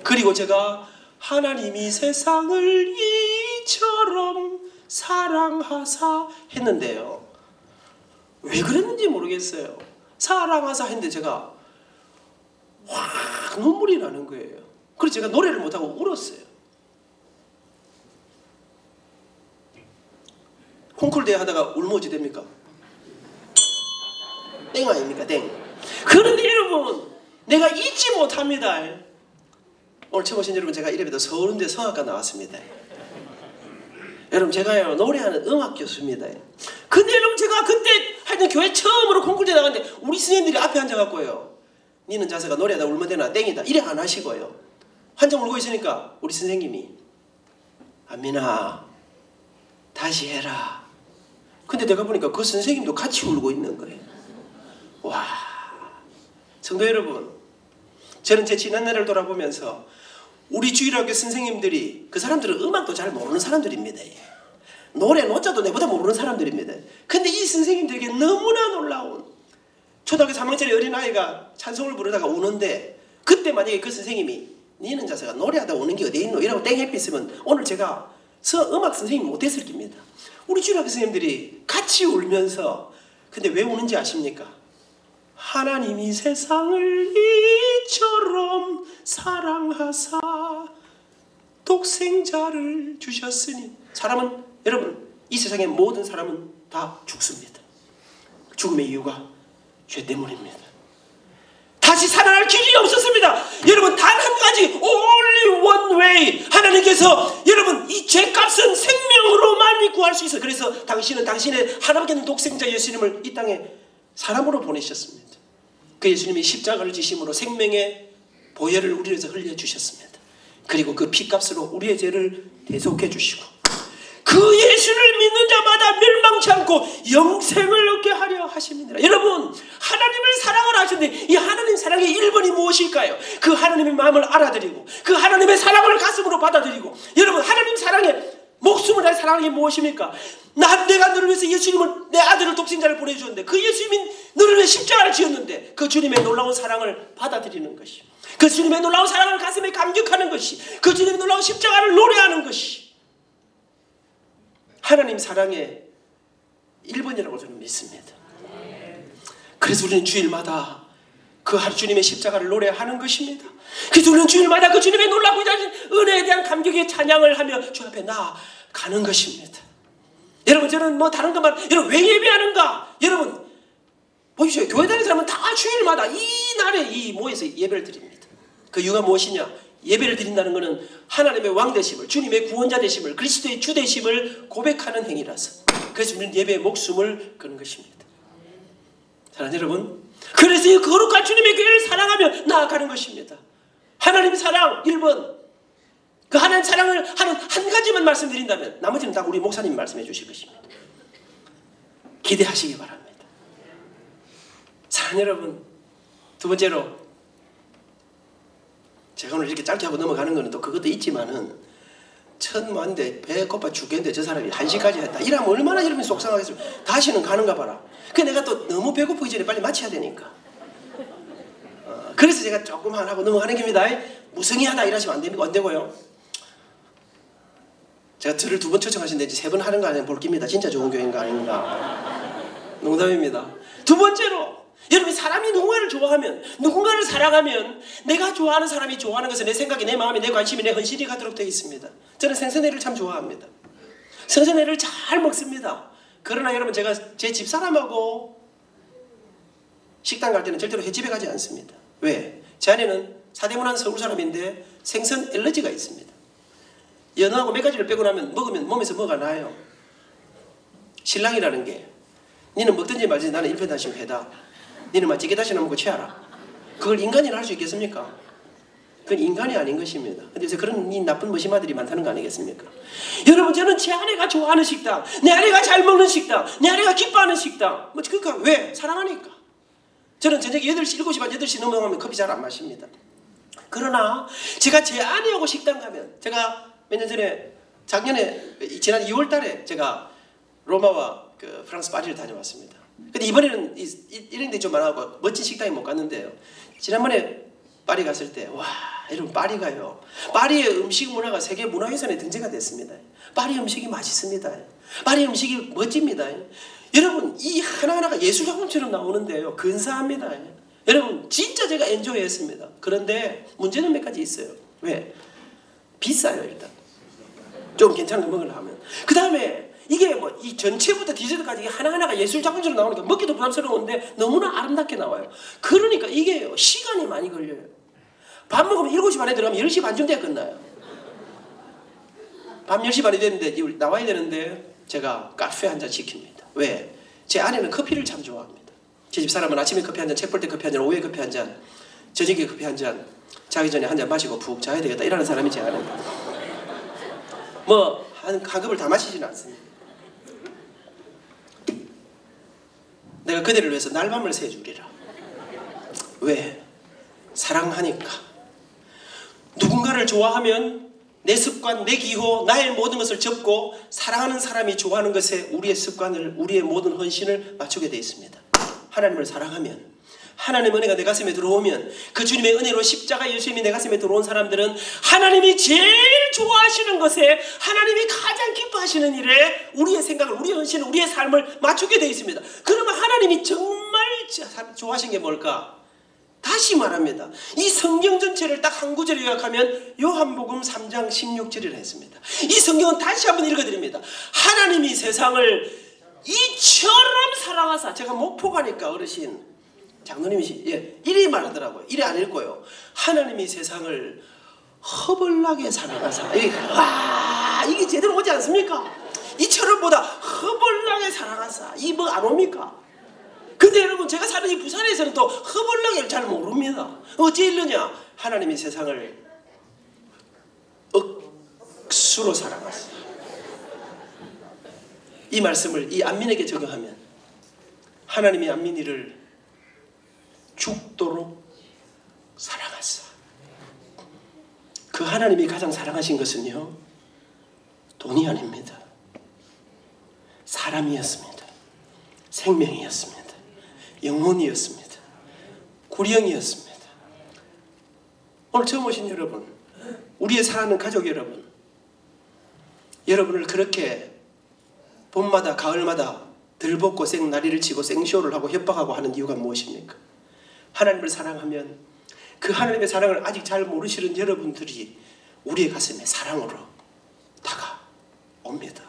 그리고 제가 하나님이 세상을 이처럼 사랑하사 했는데요. 왜 그랬는지 모르겠어요. 사랑하사 했는데 제가 확 눈물이 나는 거예요. 그래서 제가 노래를 못하고 울었어요. 콩쿨 대회 하다가 울모지 됩니까? 땡 아닙니까? 땡. 그런데 여러분 내가 잊지 못합니다. 오늘 처음 오신 여러분 제가 이래봬도 서울대 성악과 나왔습니다. 여러분 제가요 노래하는 음악 교수입니다. 근데 여러분 제가 그때 하여튼 교회 처음으로 콩쿨대 나갔는데 우리 선생님들이 앞에 앉아갖고요 니는 자세가 노래하다 울면 되나 땡이다 이래 안 하시고요 한참 울고 있으니까 우리 선생님이 안민아 다시 해라. 근데 내가 보니까 그 선생님도 같이 울고 있는 거예요. 와, 성도 여러분 저는 제 지난 날을 돌아보면서 우리 주일학교 선생님들이 그 사람들은 음악도 잘 모르는 사람들입니다. 노래 노자도 내보다 모르는 사람들입니다. 근데 이 선생님들에게 너무나 놀라운 초등학교 3학년짜리 어린아이가 찬송을 부르다가 우는데 그때 만약에 그 선생님이 니는 자세가 노래하다 우는 게 어디 있노? 이라고 땡 했으면 오늘 제가 음악 선생님 못했을 겁니다. 우리 주일학교 선생님들이 같이 울면서 근데 왜 우는지 아십니까? 하나님이 세상을 이처럼 사랑하사 독생자를 주셨으니 사람은 여러분 이 세상의 모든 사람은 다 죽습니다. 죽음의 이유가 죄 때문입니다. 다시 살아날 길이 없었습니다. 여러분 단 한 가지 only one way 하나님께서 여러분 이 죄값은 생명으로만 구할 수 있어요. 그래서 당신은 당신의 하나님께 있는 독생자 예수님을 이 땅에 사람으로 보내셨습니다. 그 예수님이 십자가를 지심으로 생명의 보혈을 우리 위해서 흘려주셨습니다. 그리고 그 피값으로 우리의 죄를 대속해 주시고 그 예수를 믿는 자마다 멸망치 않고 영생을 얻게 하려 하십니다. 여러분 하나님을 사랑을 하셨는데 이 하나님 사랑의 1번이 무엇일까요? 그 하나님의 마음을 알아들이고 그 하나님의 사랑을 가슴으로 받아들이고 여러분 하나님 사랑에 목숨을 다해 사랑하는 게 무엇입니까? 내가 너를 위해서 예수님을 내 아들을 독생자를 보내주었는데 그 예수님이 너를 위해 십자가를 지었는데 그 주님의 놀라운 사랑을 받아들이는 것이 그 주님의 놀라운 사랑을 가슴에 감격하는 것이 그 주님의 놀라운 십자가를 노래하는 것이 하나님 사랑의 1번이라고 저는 믿습니다. 그래서 우리는 주일마다 그 주님의 십자가를 노래하는 것입니다. 그래서 우리는 주일마다 그 주님의 놀랍고 자신 은혜에 대한 감격의 찬양을 하며 주 앞에 나아가는 것입니다. 여러분 저는 뭐 다른 것만 여러분 왜 예배하는가? 여러분 보십시오. 교회 다니는 사람은 다 주일마다 이 날에 이 모여서 예배를 드립니다. 그 이유가 무엇이냐? 예배를 드린다는 것은 하나님의 왕 되심을 주님의 구원자 되심을 그리스도의 주 되심을 고백하는 행위라서 그래서 우리는 예배에 목숨을 거는 것입니다. 사랑하는 여러분 그래서 이 거룩한 주님의 교회를 사랑하며 나아가는 것입니다. 하나님 사랑 1번 그 하나님 사랑을 하는 한 가지만 말씀드린다면 나머지는 다 우리 목사님이 말씀해 주실 것입니다. 기대하시기 바랍니다. 사랑하는 여러분, 두 번째로 제가 오늘 이렇게 짧게 하고 넘어가는 거는 또 그것도 있지만은 천만데 배 고파 죽겠는데 저 사람이 1시까지 했다. 이러면 얼마나 여러분이 속상하겠습니까? 다시는 가는가 봐라. 그 내가 또 너무 배고프기 전에 빨리 마쳐야 되니까. 그래서 제가 조금만 하고 넘어가는 겁니다. 무성의하다 이러시면 안 됩니다. 안 되고요. 제가 들을 2번 초청하신데 이제 3번 하는 거 아니면 볼 깁니다. 진짜 좋은 교회인가 아닌가. 농담입니다. 두 번째로 여러분이 사람이 누군가를 좋아하면, 누군가를 사랑하면 내가 좋아하는 사람이 좋아하는 것은 내 생각이, 내 마음이, 내 관심이, 내 헌신이 가도록 되어 있습니다. 저는 생선회를 참 좋아합니다. 생선회를 잘 먹습니다. 그러나 여러분, 제가 제 집사람하고 식당 갈 때는 절대로 횟집에 가지 않습니다. 왜? 제 아내는 사대문안 서울 사람인데 생선 알러지가 있습니다. 연어하고 몇 가지를 빼고 나면 먹으면 몸에서 뭐가 나요. 신랑이라는 게 니는 먹든지 말든지 나는 일편단심 회다. 니는 맛찌개 다시나 먹고 취하라. 그걸 인간이나 할 수 있겠습니까? 그건 인간이 아닌 것입니다. 그래서 그런 이 나쁜 머시마들이 많다는 거 아니겠습니까? 여러분, 저는 제 아내가 좋아하는 식당, 내 아내가 잘 먹는 식당, 내 아내가 기뻐하는 식당, 뭐 그러니까 왜? 사랑하니까. 저는 저녁에 8시, 7시 반, 8시 넘어가면 커피 잘 안 마십니다. 그러나 제가 제 아내하고 식당 가면, 제가 몇 년 전에, 작년에 지난 2월 달에 제가 로마와 그 프랑스 파리를 다녀왔습니다. 근데 이번에는 이런 데 좀 많아고 멋진 식당에 못 갔는데요. 지난번에 파리 갔을 때, 와, 여러분, 파리가요. 파리의 음식 문화가 세계 문화유산에 등재가 됐습니다. 파리 음식이 맛있습니다. 파리 음식이 멋집니다. 여러분, 이 하나하나가 예술작품처럼 나오는데요. 근사합니다. 여러분, 진짜 제가 엔조이했습니다. 그런데 문제는 몇 가지 있어요. 왜? 비싸요, 일단. 좀 괜찮은 거 먹으려면. 그 다음에 이게 뭐 이 전체부터 디저트까지 하나하나가 예술작품처럼 나오니까 먹기도 부담스러운데 너무나 아름답게 나와요. 그러니까 이게 시간이 많이 걸려요. 밥 먹으면 7시 반에 들어가면 10시 반쯤 돼야 끝나요. 밤 10시 반이 됐는데 나와야 되는데 제가 카페 한 잔 시킵니다. 왜? 제 아내는 커피를 참 좋아합니다. 제 집사람은 아침에 커피 한 잔, 책 볼 때 커피 한 잔, 오후에 커피 한 잔, 저녁에 커피 한 잔, 자기 전에 한 잔 마시고 푹 자야 되겠다 이러는 사람이 제 아내입니다. 뭐 한 급을 다 마시지는 않습니다. 내가 그대를 위해서 날밤을 새주리라. 왜? 사랑하니까. 누군가를 좋아하면 내 습관, 내 기호, 나의 모든 것을 접고 사랑하는 사람이 좋아하는 것에 우리의 습관을, 우리의 모든 헌신을 맞추게 되어 있습니다. 하나님을 사랑하면, 하나님의 은혜가 내 가슴에 들어오면, 그 주님의 은혜로 십자가 예수님이 내 가슴에 들어온 사람들은 하나님이 제일 좋아하시는 것에, 하나님이 가장 기뻐하시는 일에 우리의 생각을, 우리의 헌신을, 우리의 삶을 맞추게 되어 있습니다. 그러면 하나님이 정말 좋아하신 게 뭘까? 다시 말합니다. 이 성경 전체를 딱 한 구절에 요약하면 요한복음 3장 16절이라 했습니다. 이 성경은 다시 한번 읽어드립니다. 하나님이 세상을 이처럼 사랑하사, 제가 목포 가니까 어르신 장로님이시, 이리 말하더라고요. 이리 안 읽고요. 하나님이 세상을 허벌나게 사랑하사. 이게 제대로 오지 않습니까? 이처럼보다 허벌나게 사랑하사. 이 뭐 안 옵니까? 근데 여러분, 제가 사는 이 부산에서는 또 허벌나게를 잘 모릅니다. 어찌 읽느냐? 하나님이 세상을 억수로 사랑하사. 이 말씀을 이 안민에게 적용하면, 하나님이 안민이를 죽도록 사랑하사. 그 하나님이 가장 사랑하신 것은요, 돈이 아닙니다. 사람이었습니다. 생명이었습니다. 영혼이었습니다. 구령이었습니다. 오늘 처음 오신 여러분, 우리의 사랑하는 가족 여러분, 여러분을 그렇게 봄마다 가을마다 들벗고 생나리를 치고 생쇼를 하고 협박하고 하는 이유가 무엇입니까? 하나님을 사랑하면 그 하나님의 사랑을 아직 잘 모르시는 여러분들이 우리의 가슴에 사랑으로 다가옵니다.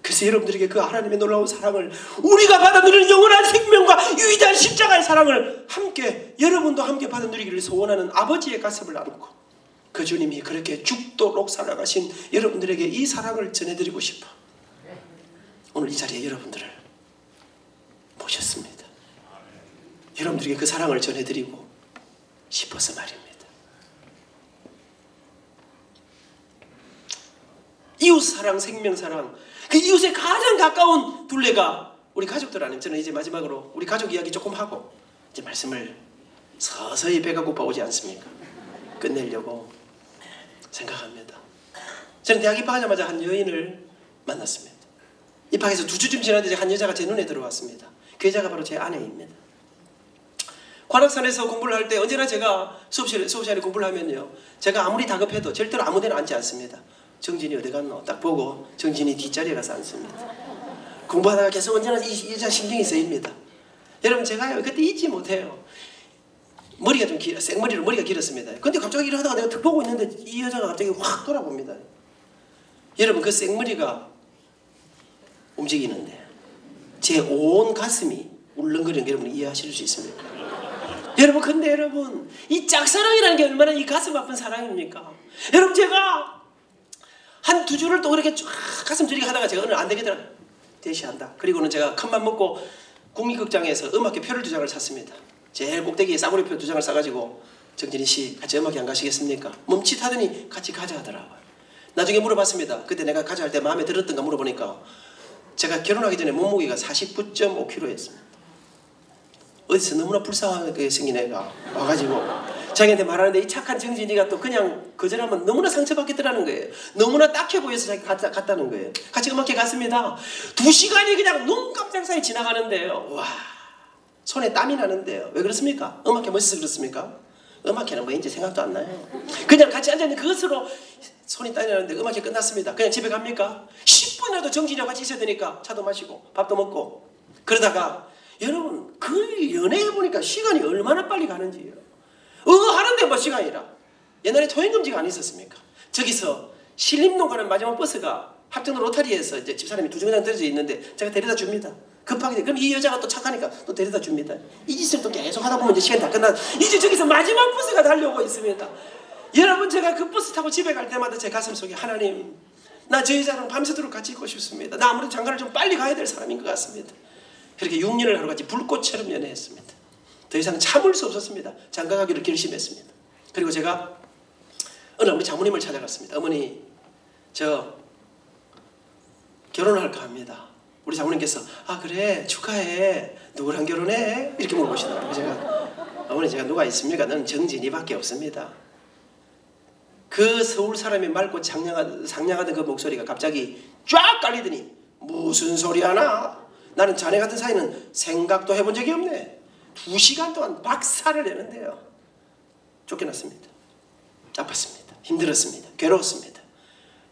그래서 여러분들에게 그 하나님의 놀라운 사랑을, 우리가 받아들이는 영원한 생명과 유일한 십자가의 사랑을 함께, 여러분도 함께 받아들이기를 소원하는 아버지의 가슴을 안고, 그 주님이 그렇게 죽도록 사랑하신 여러분들에게 이 사랑을 전해드리고 싶어 오늘 이 자리에 여러분들을 모셨습니다. 여러분들에게 그 사랑을 전해드리고 싶어서 말입니다. 이웃사랑, 생명사랑, 그 이웃에 가장 가까운 둘레가 우리 가족들 아니면 저는 이제 마지막으로 우리 가족 이야기 조금 하고 이제 말씀을 서서히 배가 고파오지 않습니까? 끝내려고 생각합니다. 저는 대학 입학하자마자 한 여인을 만났습니다. 입학해서 2주쯤 지났는데 한 여자가 제 눈에 들어왔습니다. 그 여자가 바로 제 아내입니다. 관악산에서 공부를 할 때 언제나 제가 수업시간에 공부를 하면요, 제가 아무리 다급해도 절대로 아무 데나 앉지 않습니다. 정진이 어디 갔노? 딱 보고 정진이 뒷자리에 가서 앉습니다. 공부하다가 계속 언제나 이 여자 신경이 쓰입니다. 여러분, 제가요 그때 잊지 못해요. 머리가 좀 생머리로 머리가 길었습니다. 근데 갑자기 일하다가 내가 툭 보고 있는데 이 여자가 갑자기 확 돌아봅니다. 여러분, 그 생머리가 움직이는데 제 온 가슴이 울렁거리는 게 여러분 이해하실 수 있습니까? 여러분, 근데 여러분, 이 짝사랑이라는 게 얼마나 이 가슴 아픈 사랑입니까? 여러분, 제가 한 2주를 또 그렇게 쫙 가슴 저리게 하다가 제가 오늘 안 되겠더라 대시한다. 그리고는 제가 큰맘 먹고 국민극장에서 음악회 표를 2장을 샀습니다. 제일 꼭대기에 싸구려표 2장을 싸가지고 정진희 씨 같이 음악회 안 가시겠습니까? 멈칫하더니 같이 가자 하더라고요. 나중에 물어봤습니다. 그때 내가 가자 할 때 마음에 들었던가 물어보니까 제가 결혼하기 전에 몸무게가 49.5kg였습니다. 어디서 너무나 불쌍하게 생긴 애가 와가지고 자기한테 말하는데 이 착한 정진이가 또 그냥 거절하면 너무나 상처받겠더라는 거예요. 너무나 딱해 보여서 자기 갔다는 거예요. 같이 음악회 갔습니다. 2시간이 그냥 눈 깜짝 사이 지나가는데요. 와, 손에 땀이 나는데요. 왜 그렇습니까? 음악회 멋있어서 그렇습니까? 음악회는 뭐인지 생각도 안 나요. 그냥 같이 앉아있는 그것으로 손이 땀이 나는데 음악회 끝났습니다. 그냥 집에 갑니까? 10분이라도 정진이와 같이 있어야 되니까 차도 마시고 밥도 먹고 그러다가 여러분, 그 연애해 보니까 시간이 얼마나 빨리 가는지요. 하는데 뭐 시간이라. 옛날에 통행금지가 안 있었습니까? 저기서 신림동 가는 마지막 버스가 합정로 로타리에서 이제 집사람이 2정거장 떨어져 있는데 제가 데려다 줍니다. 급하게 그럼 이 여자가 또 착하니까 또 데려다 줍니다. 이 짓을 또 계속 하다 보면 이제 시간이 다 끝나. 이제 저기서 마지막 버스가 달려오고 있습니다. 여러분, 제가 그 버스 타고 집에 갈 때마다 제 가슴 속에 하나님, 나 저 여자랑 밤새도록 같이 있고 싶습니다. 나 아무래도 장가를 좀 빨리 가야 될 사람인 것 같습니다. 그렇게 6년을 하루같이 불꽃처럼 연애했습니다. 더 이상 참을 수 없었습니다. 장가가기를 결심했습니다. 그리고 제가 어느 우리 장모님을 찾아갔습니다. 어머니, 저 결혼할까 합니다. 우리 장모님께서 아 그래 축하해. 누구랑 결혼해? 이렇게 물어보시더라고요. 제가 어머니, 제가 누가 있습니까? 너는 정진이밖에 없습니다. 그 서울 사람이 맑고 상냥하던 그 목소리가 갑자기 쫙 깔리더니 무슨 소리 하나? 나는 자네 같은 사이는 생각도 해본 적이 없네. 2시간 동안 박살을 내는데요. 쫓겨났습니다. 아팠습니다. 힘들었습니다. 괴로웠습니다.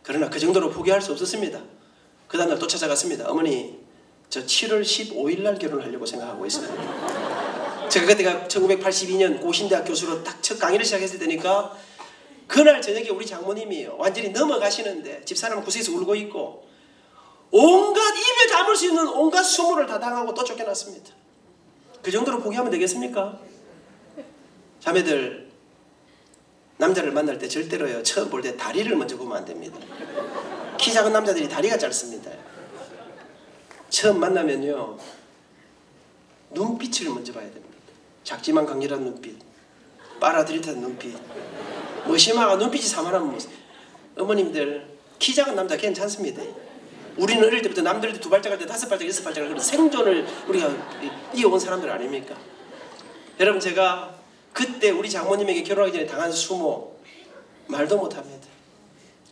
그러나 그 정도로 포기할 수 없었습니다. 그 다음날 또 찾아갔습니다. 어머니, 저 7월 15일 날 결혼하려고 생각하고 있습니다. 제가 그때가 1982년 고신대학 교수로 딱 첫 강의를 시작했을 때니까 그날 저녁에 우리 장모님이요 완전히 넘어가시는데 집사람은 구석에서 울고 있고 온갖 입에 담을 수 있는 온갖 수모를 다 당하고 또 쫓겨났습니다. 그 정도로 포기하면 되겠습니까? 자매들, 남자를 만날 때 절대로요 처음 볼 때 다리를 먼저 보면 안 됩니다. 키 작은 남자들이 다리가 짧습니다. 처음 만나면요 눈빛을 먼저 봐야 됩니다. 작지만 강렬한 눈빛, 빨아들이듯한 눈빛, 무심하고 눈빛이 사만한 모습. 어머님들, 키 작은 남자 괜찮습니다. 우리는 어릴 때부터 남들 2발짝 할 때 5발짝 6발짝 그런 생존을 우리가 이어온 사람들 아닙니까? 여러분, 제가 그때 우리 장모님에게 결혼하기 전에 당한 수모 말도 못합니다.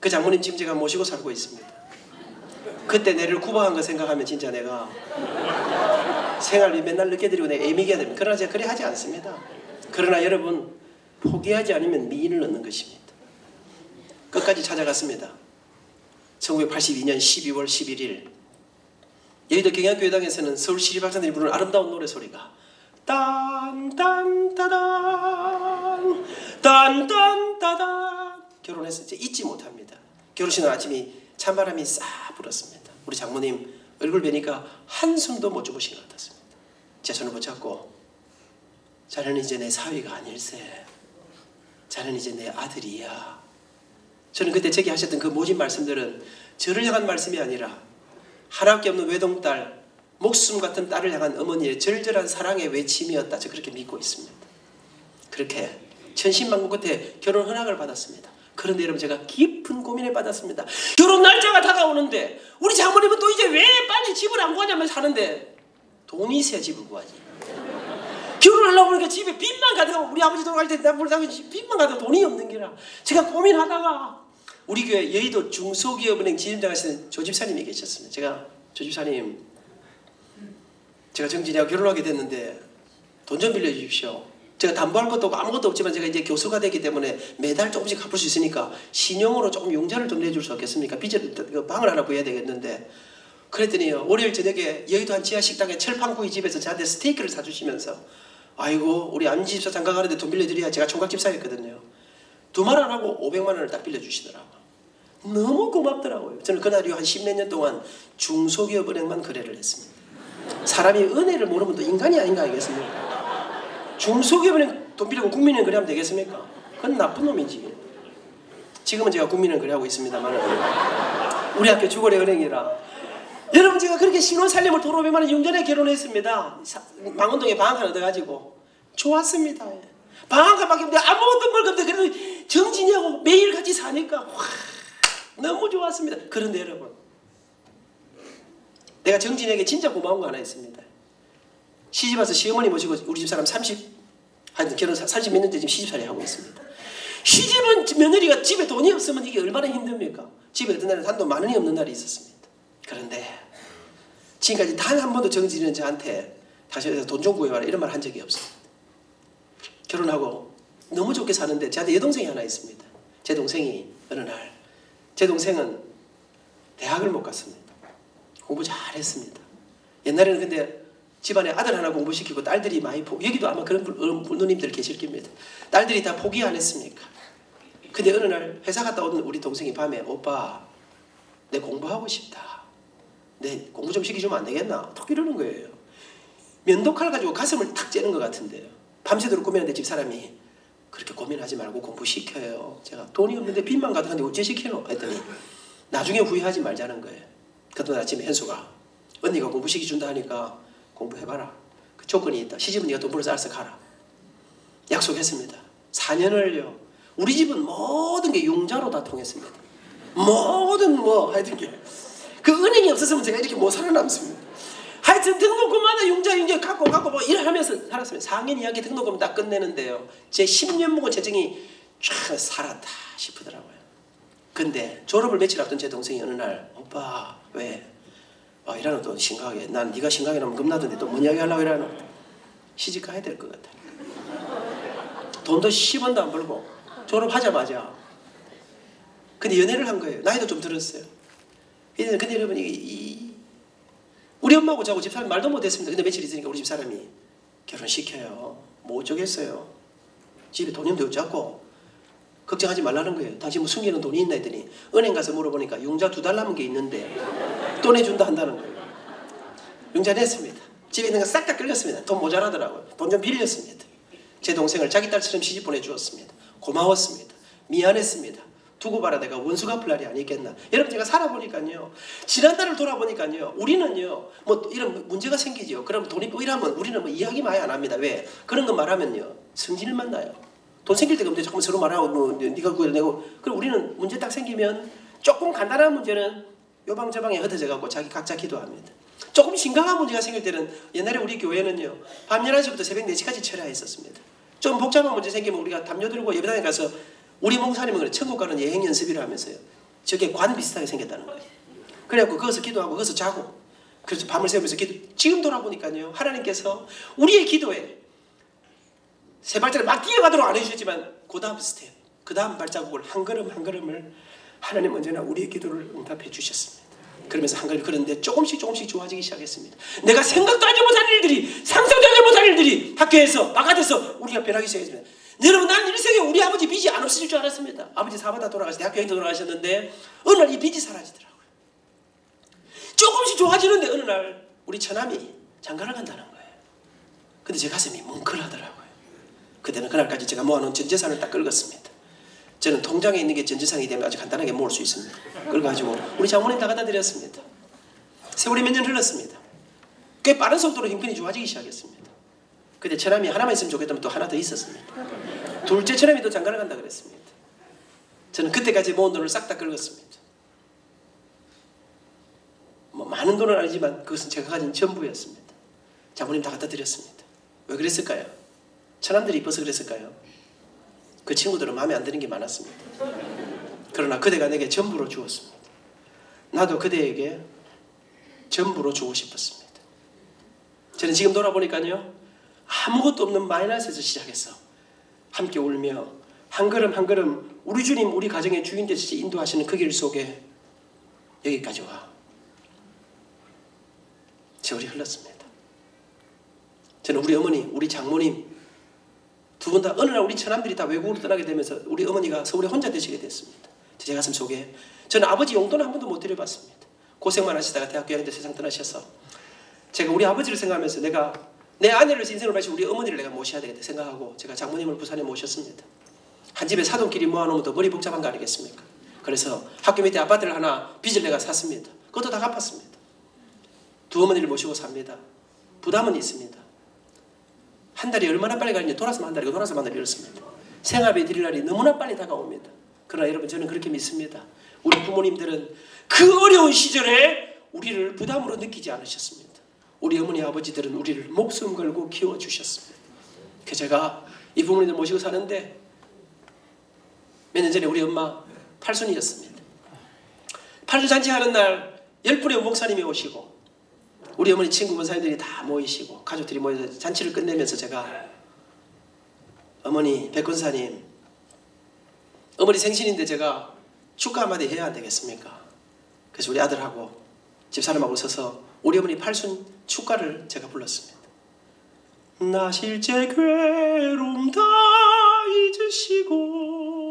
그 장모님 지금 제가 모시고 살고 있습니다. 그때 내를 구박한 거 생각하면 진짜 내가 생활비 맨날 늦게 드리고 내가 애미게 해야 됩니다. 그러나 제가 그래 하지 않습니다. 그러나 여러분, 포기하지 않으면 미인을 얻는 것입니다. 끝까지 찾아갔습니다. 1982년 12월 11일 여의도 경양교회당에서는 서울 시립학생들이 부르는 아름다운 노래 소리가 딴딴따단 딴딴따단 결혼해서 이제 잊지 못합니다. 결혼식 아침이 찬바람이 싹 불었습니다. 우리 장모님 얼굴 뵈니까 한숨도 못 주무신 것 같았습니다. 제 손을 붙잡고 자네는 이제 내 사위가 아닐세. 자네는 이제 내 아들이야. 저는 그때 제게 하셨던 그 모진 말씀들은 저를 향한 말씀이 아니라 하나밖에 없는 외동딸, 목숨 같은 딸을 향한 어머니의 절절한 사랑의 외침이었다. 저 그렇게 믿고 있습니다. 그렇게 천신만고 끝에 결혼 허락을 받았습니다. 그런데 여러분, 제가 깊은 고민을 받았습니다. 결혼 날짜가 다가오는데 우리 장모님은 또 이제 왜 빨리 집을 안 구하냐면서 하는데 돈이 있어야 집을 구하지. 결혼하려고 보니까 집에 빚만 가득하고 우리 아버지 돌아갈 때 나 몰다가 빚만 가득하고 돈이 없는 게라 제가 고민하다가 우리 교회 여의도 중소기업은행 지점장 하시는 조집사님이 계셨습니다. 제가 조집사님 제가 정진이하고 결혼하게 됐는데 돈 좀 빌려주십시오. 제가 담보할 것도 없고 아무것도 없지만 제가 이제 교수가 됐기 때문에 매달 조금씩 갚을 수 있으니까 신용으로 조금 융자를 좀 내줄 수 없겠습니까? 빚을 방을 하나 구해야 되겠는데 그랬더니요 월요일 저녁에 여의도 한 지하 식당에 철판구이 집에서 저한테 스테이크를 사주시면서 아이고 우리 안집사 장가 가는데 돈 빌려드려야 제가 총각집사였거든요. 2말 안 하고 500만 원을 딱 빌려주시더라고요. 너무 고맙더라고요. 저는 그날 이후 한 10몇 년 동안 중소기업은행만 거래를 했습니다. 사람이 은혜를 모르면 또 인간이 아닌가 알겠습니까? 중소기업은행 돈 빌리고 국민은행 거래하면 되겠습니까? 그건 나쁜 놈이지. 지금은 제가 국민은행 거래하고 있습니다만 우리 학교 주거래 은행이라 여러분 제가 그렇게 신혼살림을 돈 500만 원 융전에 결혼했습니다. 망원동에 방 하나 얻어가지고 좋았습니다. 방 한 칸밖에 없는데 아무것도 먹을 게 없는데 그래도 정진이하고 매일 같이 사니까 와, 너무 좋았습니다. 그런데 여러분 내가 정진이에게 진짜 고마운 거 하나 있습니다. 시집와서 시어머니 모시고 우리 집 사람 결혼 30 몇 년째 지금 시집살이 하고 있습니다. 시집은 며느리가 집에 돈이 없으면 이게 얼마나 힘듭니까? 집에 어떤 날은 한돈 10,000원이 없는 날이 있었습니다. 그런데 지금까지 단 한 번도 정진이는 저한테 다시 돈 좀 구해와라 이런 말 한 적이 없습니다. 결혼하고 너무 좋게 사는데 저한테 여동생이 하나 있습니다. 제 동생이 어느 날 제 동생은 대학을 못 갔습니다. 공부 잘했습니다. 옛날에는 근데 집안에 아들 하나 공부시키고 딸들이 많이 여기도 아마 그런 누님들 계실 겁니다. 딸들이 다 포기 안 했습니까? 근데 어느 날 회사 갔다 오던 우리 동생이 밤에 오빠 내 공부하고 싶다. 내 공부 좀 시켜주면 안 되겠나? 톡 이러는 거예요. 면도칼 가지고 가슴을 탁 째는 것 같은데요. 밤새도록 고민하는데 집사람이 그렇게 고민하지 말고 공부시켜요. 제가 돈이 없는데 빚만 가득한데 어째 시키노? 했더니 나중에 후회하지 말자는 거예요. 그날 아침에 현수가 언니가 공부시켜준다 하니까 공부해봐라. 그 조건이 있다. 시집은 네가 돈 벌어서 알아서 가라. 약속했습니다. 4년을요. 우리 집은 모든 게 융자로 다 통했습니다. 모든 하여튼 게. 그 은행이 없었으면 제가 이렇게 못 살아남습니다. 하여튼 등록금마다 융자 갖고 일하면서 살았습니다. 4학년 2학기 등록금 딱 끝내는데요. 제 10년 묵은 재정이 쫙 살았다 싶더라고요. 근데 졸업을 며칠 앞둔 제 동생이 어느 날 오빠 왜? 이러는 또 심각하게 난 네가 심각하게 나면 겁나던데 또 뭔 이야기 하려고 이러는 시집 가야 될 것 같아. 돈도 10원도 안 벌고 졸업하자마자 근데 연애를 한 거예요. 나이도 좀 들었어요. 근데 여러분 우리 엄마하고 저하고 집사람이 말도 못했습니다. 근데 며칠 있으니까 우리 집사람이 결혼시켜요. 뭐 어쩌겠어요. 집에 돈이 없는데 어쩌고 걱정하지 말라는 거예요. 당신 뭐 숨기는 돈이 있나 했더니 은행 가서 물어보니까 융자 2달 남은 게 있는데 또 내준다 한다는 거예요. 융자 냈습니다. 집에 있는 거 싹 다 끌렸습니다. 돈 모자라더라고요. 돈 좀 빌렸습니다. 제 동생을 자기 딸처럼 시집 보내주었습니다. 고마웠습니다. 미안했습니다. 두고 봐라 내가 원수 갚을 날이 아니겠나. 여러분 제가 살아보니까요. 지난달을 돌아보니까요. 우리는요. 뭐 이런 문제가 생기죠. 그럼 돈이 또 이러면 우리는 뭐 이야기 많이 안 합니다. 왜? 그런 거 말하면요. 성질을 만나요. 돈 생길 때가 없는데 자꾸 서로 말하고 뭐 네가 그걸 내고 그럼 우리는 문제 딱 생기면 조금 간단한 문제는 요방저방에 흩어져 갖고 자기 각자 기도합니다. 조금 심각한 문제가 생길 때는 옛날에 우리 교회는요. 밤 11시부터 새벽 4시까지 철야했었습니다. 좀 복잡한 문제 생기면 우리가 담요 들고 예배당에 가서 우리 목사님은 그래 천국 가는 여행 연습이라 하면서요. 저게 관 비슷하게 생겼다는 거예요. 그래갖고 거기서 기도하고 거기서 자고 그래서 밤을 새우면서 지금 돌아보니까요. 하나님께서 우리의 기도에 세 발자국 막 뛰어가도록 안 해주셨지만 그 다음 스텝, 그 다음 발자국을 한 걸음 한 걸음을 하나님 언제나 우리의 기도를 응답해 주셨습니다. 그러면서 한 걸음 그런데 조금씩 좋아지기 시작했습니다. 내가 생각도 하지 못한 일들이 상상도 하지 못한 일들이 학교에서 바깥에서 우리가 변하기 시작했습니다. 여러분 난 일생에 우리 아버지 빚이 안 없어질 줄 알았습니다. 아버지 사바다 돌아가실 때 대학교 행도 돌아가셨는데 어느 날 이 빚이 사라지더라고요. 조금씩 좋아지는데 어느 날 우리 처남이 장가를 간다는 거예요. 근데 제 가슴이 뭉클하더라고요. 그때는 그날까지 제가 모아놓은 전 재산을 딱 긁었습니다. 저는 통장에 있는 게 전 재산이 되면 아주 간단하게 모을 수 있습니다. 그래가지고 우리 장모님 다 갖다 드렸습니다. 세월이 몇 년 흘렀습니다. 꽤 빠른 속도로 형편이 좋아지기 시작했습니다. 근데 처남이 하나만 있으면 좋겠다면 또 하나 더 있었습니다. 둘째 처남이 또 장가를 간다 그랬습니다. 저는 그때까지 모은 돈을 싹 다 긁었습니다. 뭐 많은 돈은 아니지만 그것은 제가 가진 전부였습니다. 장모님 다 갖다 드렸습니다. 왜 그랬을까요? 처남들이 이뻐서 그랬을까요? 그 친구들은 마음에 안 드는 게 많았습니다. 그러나 그대가 내게 전부로 주었습니다. 나도 그대에게 전부로 주고 싶었습니다. 저는 지금 돌아보니까요, 아무것도 없는 마이너스에서 시작해서 함께 울며 한 걸음 한 걸음 우리 주님, 우리 가정의 주인 되시지 인도하시는 그 길 속에 여기까지 와 세월이 흘렀습니다. 저는 우리 어머니, 우리 장모님 두 분 다 어느 날 우리 처남들이 다 외국으로 떠나게 되면서 우리 어머니가 서울에 혼자 되시게 됐습니다. 제 가슴 속에 저는 아버지 용돈을 한 번도 못 드려봤습니다. 고생만 하시다가 대학교 4학년 때 세상 떠나셔서 제가 우리 아버지를 생각하면서 내가 내 아내를 인생을 바친 우리 어머니를 내가 모셔야 되겠다 생각하고 제가 장모님을 부산에 모셨습니다. 한 집에 사돈끼리 모아놓으면 더 머리 복잡한 거 아니겠습니까? 그래서 학교 밑에 아파트를 하나 빚을 내가 샀습니다. 그것도 다 갚았습니다. 두 어머니를 모시고 삽니다. 부담은 있습니다. 한 달이 얼마나 빨리 가는지 돌아서면 한 달이고 돌아서면 한 달이 이렇습니다. 생활비 드릴 날이 너무나 빨리 다가옵니다. 그러나 여러분 저는 그렇게 믿습니다. 우리 부모님들은 그 어려운 시절에 우리를 부담으로 느끼지 않으셨습니다. 우리 어머니 아버지들은 우리를 목숨 걸고 키워주셨습니다. 그래서 제가 이 부모님들 모시고 사는데 몇 년 전에 우리 엄마 팔순이었습니다. 팔순잔치하는 날 10분의 목사님이 오시고 우리 어머니 친구 권사님들이 다 모이시고 가족들이 모여서 잔치를 끝내면서 제가 어머니 백권사님 어머니 생신인데 제가 축가 한마디 해야 안 되겠습니까? 그래서 우리 아들하고 집사람하고 서서 우리 어머니 팔순 축가를 제가 불렀습니다. 나 실제 괴로움 다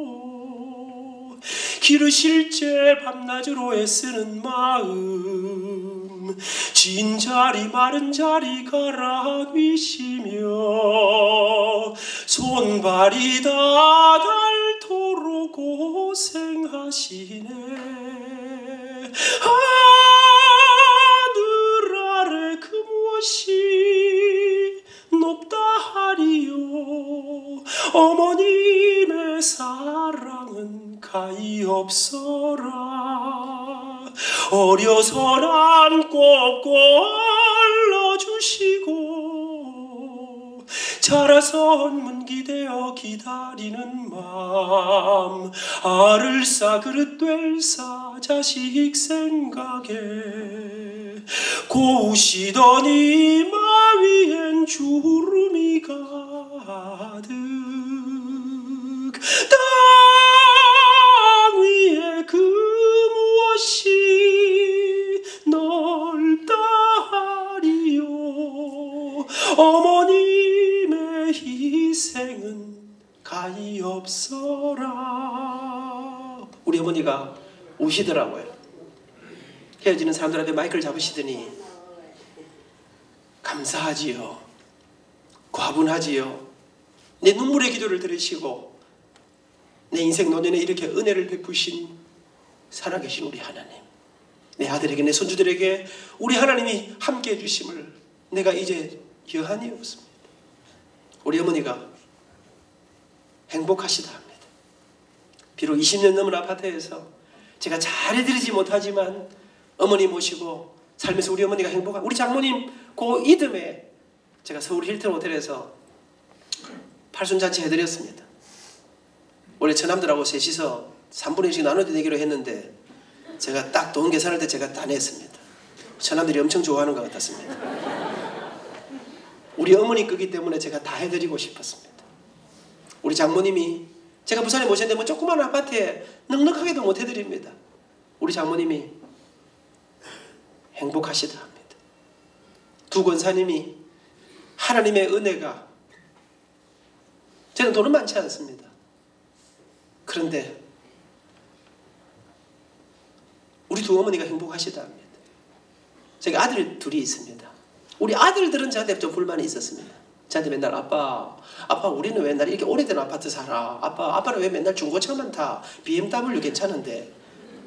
잊으시고 기르실 제 밤낮으로 애쓰는 마음 진 자리 마른 자리 갈아뉘시며 손발이 다 닳도록 고생하시네. 하늘 아래 그 무엇이 높다 하리요. 어머님의 사랑은 가히 없어라. 어려서 난 꼭 걸러주시고 자라선 문기되어 기다리는 맘 알을싸 그릇될싸 자식 생각에 고우시더니 마위엔 주름이 가득 땅 위에 그 무엇이 넓다 하리요. 어머님의 희생은 가히 없어라. 우리 어머니가 우시더라고요. 헤어지는 사람들한테 마이크를 잡으시더니 감사하지요. 과분하지요. 내 눈물의 기도를 들으시고 내 인생 노년에 이렇게 은혜를 베푸신 살아계신 우리 하나님, 내 아들에게 내 손주들에게 우리 하나님이 함께해 주심을 내가 이제 여한이 없습니다. 우리 어머니가 행복하시다 합니다. 비록 20년 넘은 아파트에서 제가 잘해드리지 못하지만 어머니 모시고 살면서 우리 어머니가 행복한 우리 장모님 그 이듬해 제가 서울 힐튼 호텔에서 팔순잔치 해드렸습니다. 원래 처남들하고 셋이서 3분의 1씩 나눠 내기로 했는데 제가 딱 돈 계산할 때 제가 다 냈습니다. 처남들이 엄청 좋아하는 것 같았습니다. 우리 어머니 거기 때문에 제가 다 해드리고 싶었습니다. 우리 장모님이 제가 부산에 모셨는데 뭐 조그만 아파트에 넉넉하게도 못 해드립니다. 우리 장모님이 행복하시다 합니다. 두 권사님이 하나님의 은혜가 저는 돈은 많지 않습니다. 그런데 우리 두 어머니가 행복하시다 합니다. 제가 아들 둘이 있습니다. 우리 아들들은 저한테 좀 불만이 있었습니다. 저한테 맨날 아빠 우리는 왜 맨날 이렇게 오래된 아파트 살아? 아빠는 왜 맨날 중고차만 타? BMW 괜찮은데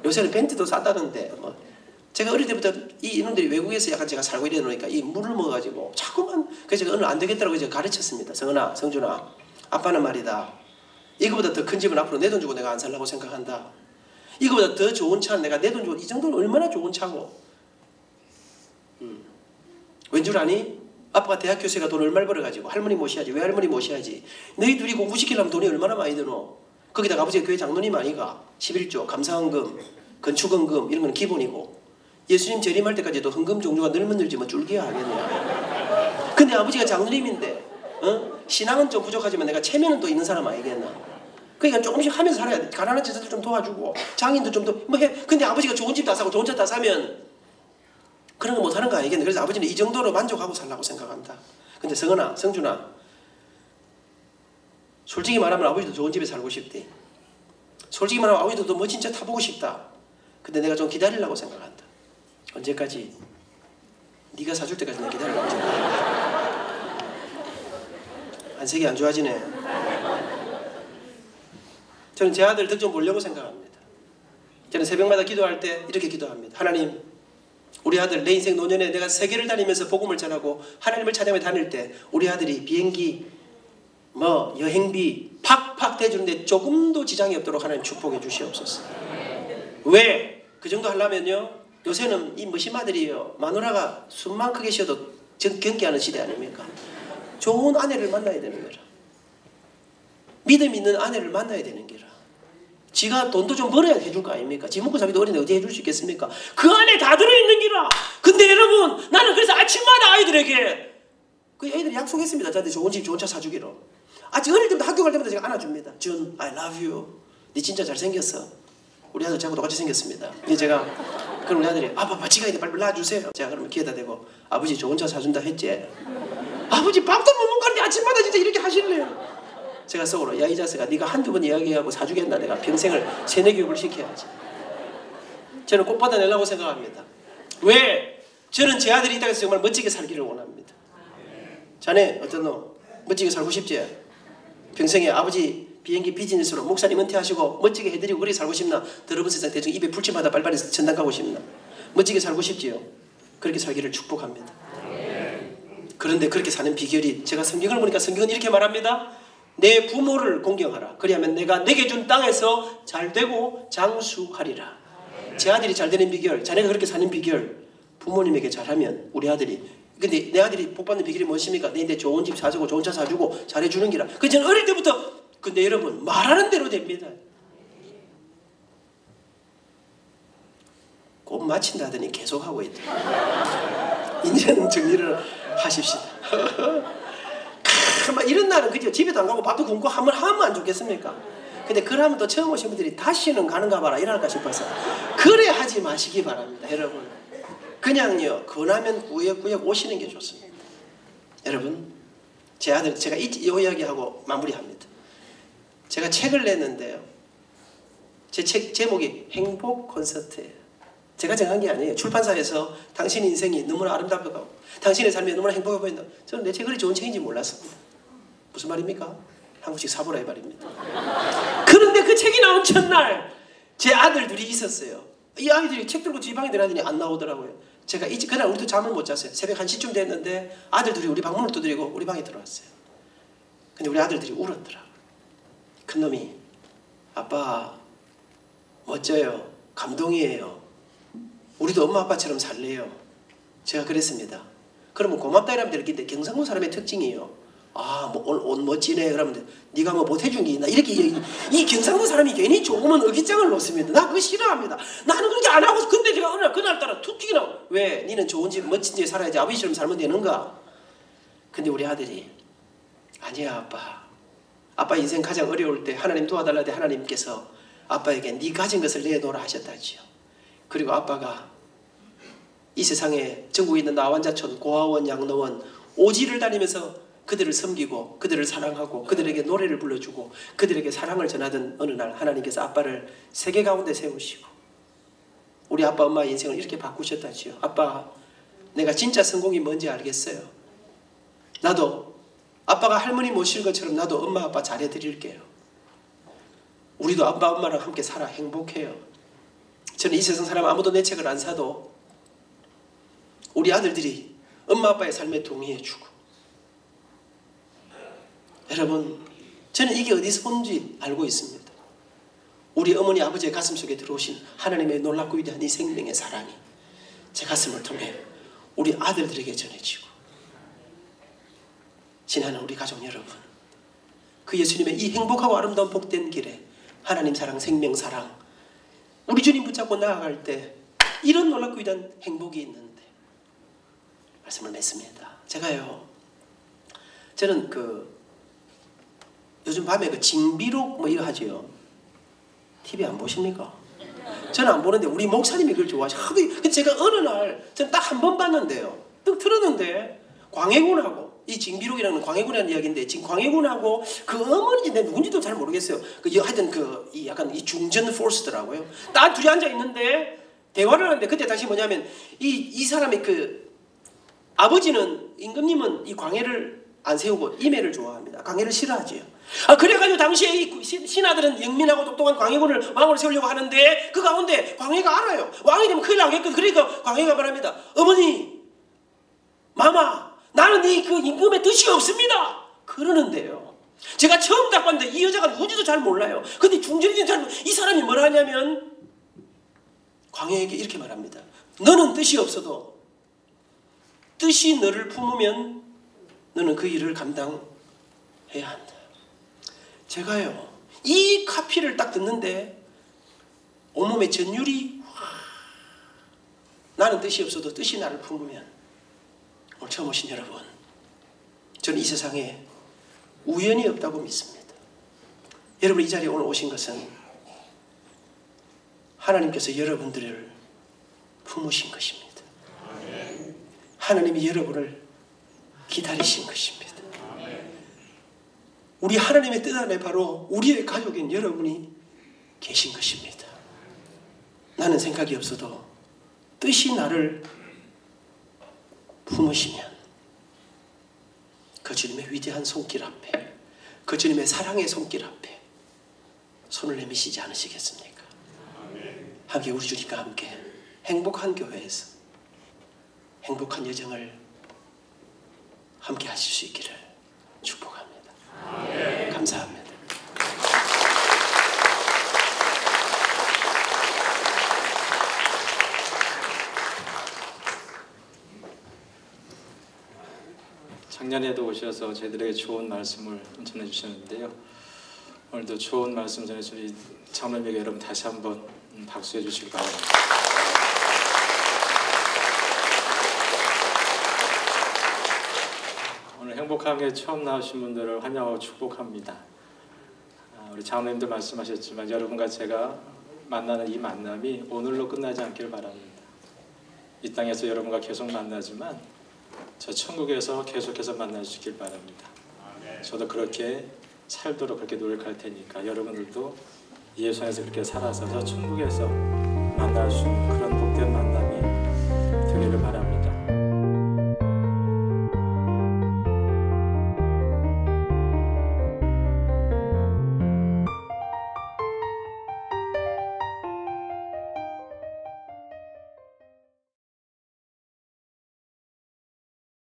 요새는 벤츠도 싸다는데 뭐. 제가 어릴 때부터 이놈들이 외국에서 약간 제가 살고 이래 놓으니까 이 물을 먹어가지고 자꾸만 그래서 제가 오늘 안 되겠다고 제가 가르쳤습니다. 성은아, 성준아, 아빠는 말이다. 이거보다 더 큰 집은 앞으로 내 돈 주고 내가 안 살라고 생각한다. 이거보다 더 좋은 차는 내가 내 돈 주고 이 정도는 얼마나 좋은 차고. 왠 줄 아니? 아빠가 대학 교수가 돈 얼마를 벌어가지고 할머니 모셔야지. 왜 할머니 모셔야지? 너희 둘이 공부시키려면 돈이 얼마나 많이 드노? 거기다가 아버지가 교회 장로님 아니가 11조, 감사헌금, 건축헌금 이런 건 기본이고 예수님 재림할 때까지도 헌금 종류가 늘면 늘지 뭐 줄기야 하겠냐. 근데 아버지가 장로님인데 신앙은 좀 부족하지만 내가 체면은 또 있는 사람 아니겠나. 그러니까 조금씩 하면서 살아야 돼. 가난한 제자들 좀 도와주고 장인도 좀 뭐 해. 근데 아버지가 좋은 집 다 사고 좋은 차 다 사면 그런 거 못하는 거 아니겠네. 그래서 아버지는 이 정도로 만족하고 살라고 생각한다. 근데 성은아, 성준아, 솔직히 말하면 아버지도 좋은 집에 살고 싶대. 솔직히 말하면 아버지도 너 멋진 차 타보고 싶다. 근데 내가 좀 기다리려고 생각한다. 언제까지? 네가 사줄 때까지 내가 기다리려고 생각한다. 안색이 안 좋아지네. 저는 제 아들 덕 좀 보려고 생각합니다. 저는 새벽마다 기도할 때 이렇게 기도합니다. 하나님, 우리 아들 내 인생 노년에 내가 세계를 다니면서 복음을 전하고 하나님을 찾아며 다닐 때 우리 아들이 비행기 뭐 여행비 팍팍 대주는데 조금도 지장이 없도록 하나님 축복해 주시옵소서. 왜? 그 정도 하려면요, 요새는 이 머신 아들이요, 마누라가 숨만 크게 쉬어도 경기하는 시대 아닙니까? 좋은 아내를 만나야 되는 거라. 믿음 있는 아내를 만나야 되는 거라. 지가 돈도 좀 벌어야 해줄 거 아닙니까? 지 먹고 살기도 어린데 어디 해줄 수 있겠습니까? 그 안에 다 들어있는 기라. 근데 여러분, 나는 그래서 아침마다 아이들에게 그 애들이 약속했습니다. 저한테 좋은 집 좋은 차 사주기로. 아직 어릴 때부터 학교 갈 때마다 제가 안아줍니다. 준, I love you. 네 진짜 잘생겼어. 우리 아들 저하고 똑같이 생겼습니다. 이제 제가 그럼 우리 아들이 아빠 지가 이제 빨리 놔주세요. 제가 그러면 귀에다 대고 아버지 좋은 차 사준다 했지. 아버지 밥도 못 먹는데 아침마다 진짜 이렇게 하실래요? 제가 속으로 야 이 자식아 네가 한두 번 이야기하고 사주겠나. 내가 평생을 세뇌 교육을 시켜야지. 저는 꼭 받아내려고 생각합니다. 왜? 저는 제 아들이 이 땅에서 정말 멋지게 살기를 원합니다. 자네 어떤 너 멋지게 살고 싶지? 평생에 아버지 비행기 비즈니스로 목사님 은퇴하시고 멋지게 해드리고 그렇게 살고 싶나? 더러운 세상 대충 입에 풀침마다 빨리빨리 전당 가고 싶나? 멋지게 살고 싶지요? 그렇게 살기를 축복합니다. 그런데 그렇게 사는 비결이, 제가 성경을 보니까 성경은 이렇게 말합니다. 내 부모를 공경하라. 그리하면 내가 내게 준 땅에서 잘되고 장수하리라. 제 아들이 잘되는 비결, 자네가 그렇게 사는 비결, 부모님에게 잘하면 우리 아들이, 근데 내 아들이 복받는 비결이 무엇입니까? 내한테 좋은 집 사주고 좋은 차 사주고 잘해주는 기라. 그래서 저는 어릴 때부터, 근데 여러분 말하는 대로 됩니다. 꼭 마친다 하더니 계속하고 있다. 이제는 정리를 하십시다. 막 이런 날은 그죠? 집에도 안 가고 밥도 굶고 하면 안 좋겠습니까? 근데 그러면 또 처음 오신 분들이 다시는 가는가 봐라 이럴까 싶어서 그래 하지 마시기 바랍니다. 여러분 그냥요 권하면 구역구역 오시는 게 좋습니다. 여러분 제 아들, 제가 이 이야기하고 마무리합니다. 제가 책을 냈는데요, 제 책 제목이 행복 콘서트예요. 제가 정한 게 아니에요. 출판사에서 당신 인생이 너무나 아름답고 당신의 삶이 너무나 행복해 보인다. 저는 내 책이 그리 좋은 책인지 몰랐습니다. 무슨 말입니까? 한국식 사보라 이 말입니다. 그런데 그 책이 나온 첫날 제 아들 둘이 있었어요. 이 아이들이 책 들고 집 방에 들어가더니 안 나오더라고요. 제가 그날 우리도 잠을 못 잤어요. 새벽 1시쯤 됐는데 아들 둘이 우리 방문을 두드리고 우리 방에 들어왔어요. 근데 우리 아들들이 울었더라고요. 큰놈이 아빠 멋져요. 감동이에요. 우리도 엄마 아빠처럼 살래요. 제가 그랬습니다. 그러면 고맙다 이러면 될 텐데 경상도 사람의 특징이에요. 아, 뭐 옷 멋지네. 그러면 네가 뭐 못해준 게 있나? 이렇게 이 경상도 사람이 괜히 조금은 어깃장을 놓습니다. 나 그거 싫어합니다. 나는 그렇게 안 하고. 근데 제가 어느 날 그날따라 툭 튀기나. 왜? 니는 좋은 집 멋진 집에 살아야지 아버지처럼 살면 되는가? 근데 우리 아들이 아니야 아빠 인생 가장 어려울 때 하나님 도와달라 때 하나님께서 아빠에게 네 가진 것을 내놓으라 하셨다지요. 그리고 아빠가 이 세상에 전국에 있는 나환자촌, 고아원, 양로원, 오지를 다니면서 그들을 섬기고 그들을 사랑하고 그들에게 노래를 불러주고 그들에게 사랑을 전하던 어느 날 하나님께서 아빠를 세계 가운데 세우시고 우리 아빠 엄마의 인생을 이렇게 바꾸셨다지요. 아빠 내가 진짜 성공이 뭔지 알겠어요. 나도 아빠가 할머니 모실 것처럼 나도 엄마 아빠 잘해드릴게요. 우리도 아빠 엄마랑 함께 살아 행복해요. 저는 이 세상 사람 아무도 내 책을 안 사도 우리 아들들이 엄마 아빠의 삶에 동의해주고, 여러분 저는 이게 어디서 온지 알고 있습니다. 우리 어머니 아버지의 가슴 속에 들어오신 하나님의 놀랍고 위대한 이 생명의 사랑이 제 가슴을 통해 우리 아들들에게 전해지고 지나는 우리 가족 여러분, 그 예수님의 이 행복하고 아름다운 복된 길에 하나님 사랑, 생명 사랑, 우리 주님 붙잡고 나아갈 때 이런 놀랍고 위대한 행복이 있는데 말씀을 맺습니다. 저는 요즘 밤에 징비록 뭐 이거 하지요. TV 안 보십니까? 저는 안 보는데 우리 목사님이 그걸 좋아하셔. 제가 어느 날 저는 딱 한 번 봤는데요. 딱 들었는데 광해군하고 이 징비록이라는 광해군이라는 이야기인데 지금 광해군하고 그 어머니인지 내 누군지도 잘 모르겠어요. 하여튼 약간 이 중전 포스더라고요. 딱 둘이 앉아 있는데 대화를 하는데 그때 당시 뭐냐면 이 사람의 아버지는 임금님은 이 광해를 안 세우고 임해를 좋아합니다. 광해를 싫어하지요. 그래가지고 당시에 이 신하들은 영민하고 똑똑한 광해군을 왕으로 세우려고 하는데 그 가운데 광해가 알아요. 왕이 되면 큰일 나겠거든. 그러니까 광해가 말합니다. 어머니, 마마, 나는 이 임금의 뜻이 없습니다. 그러는데요. 제가 처음 딱 봤는데 이 여자가 누군지도 잘 몰라요. 근데 중전이든 이 사람이 뭐라 하냐면 광해에게 이렇게 말합니다. 너는 뜻이 없어도 뜻이 너를 품으면 너는 그 일을 감당해야 한다. 제가요 이 카피를 딱 듣는데 온몸에 전율이 나는 뜻이 없어도 뜻이 나를 품으면 오늘 처음 오신 여러분, 저는 이 세상에 우연이 없다고 믿습니다. 여러분 이 자리에 오늘 오신 것은 하나님께서 여러분들을 품으신 것입니다. 하나님이 여러분을 기다리신 것입니다. 우리 하나님의 뜻 안에 바로 우리의 가족인 여러분이 계신 것입니다. 나는 생각이 없어도 뜻이 나를 품으시면 그 주님의 위대한 손길 앞에, 그 주님의 사랑의 손길 앞에 손을 내미시지 않으시겠습니까? 함께 우리 주님과 함께 행복한 교회에서 행복한 여정을 함께 하실 수 있기를 축복합니다. 감사합니다. 작년에도 오셔서 저희들에게 좋은 말씀을 전해주셨는데요. 오늘도 좋은 말씀 전해주신 장로님에게 여러분 다시 한번 박수해 주시기 바랍니다. 오늘 행복하게 처음 나오신 분들을 환영하고 축복합니다. 우리 장로님도 말씀하셨지만 여러분과 제가 만나는 이 만남이 오늘로 끝나지 않길 바랍니다. 이 땅에서 여러분과 계속 만나지만 저 천국에서 계속해서 만날 수 있길 바랍니다. 저도 그렇게 살도록 그렇게 노력할 테니까 여러분들도 예수 안에서 그렇게 살아서 저 천국에서 만날 수 있는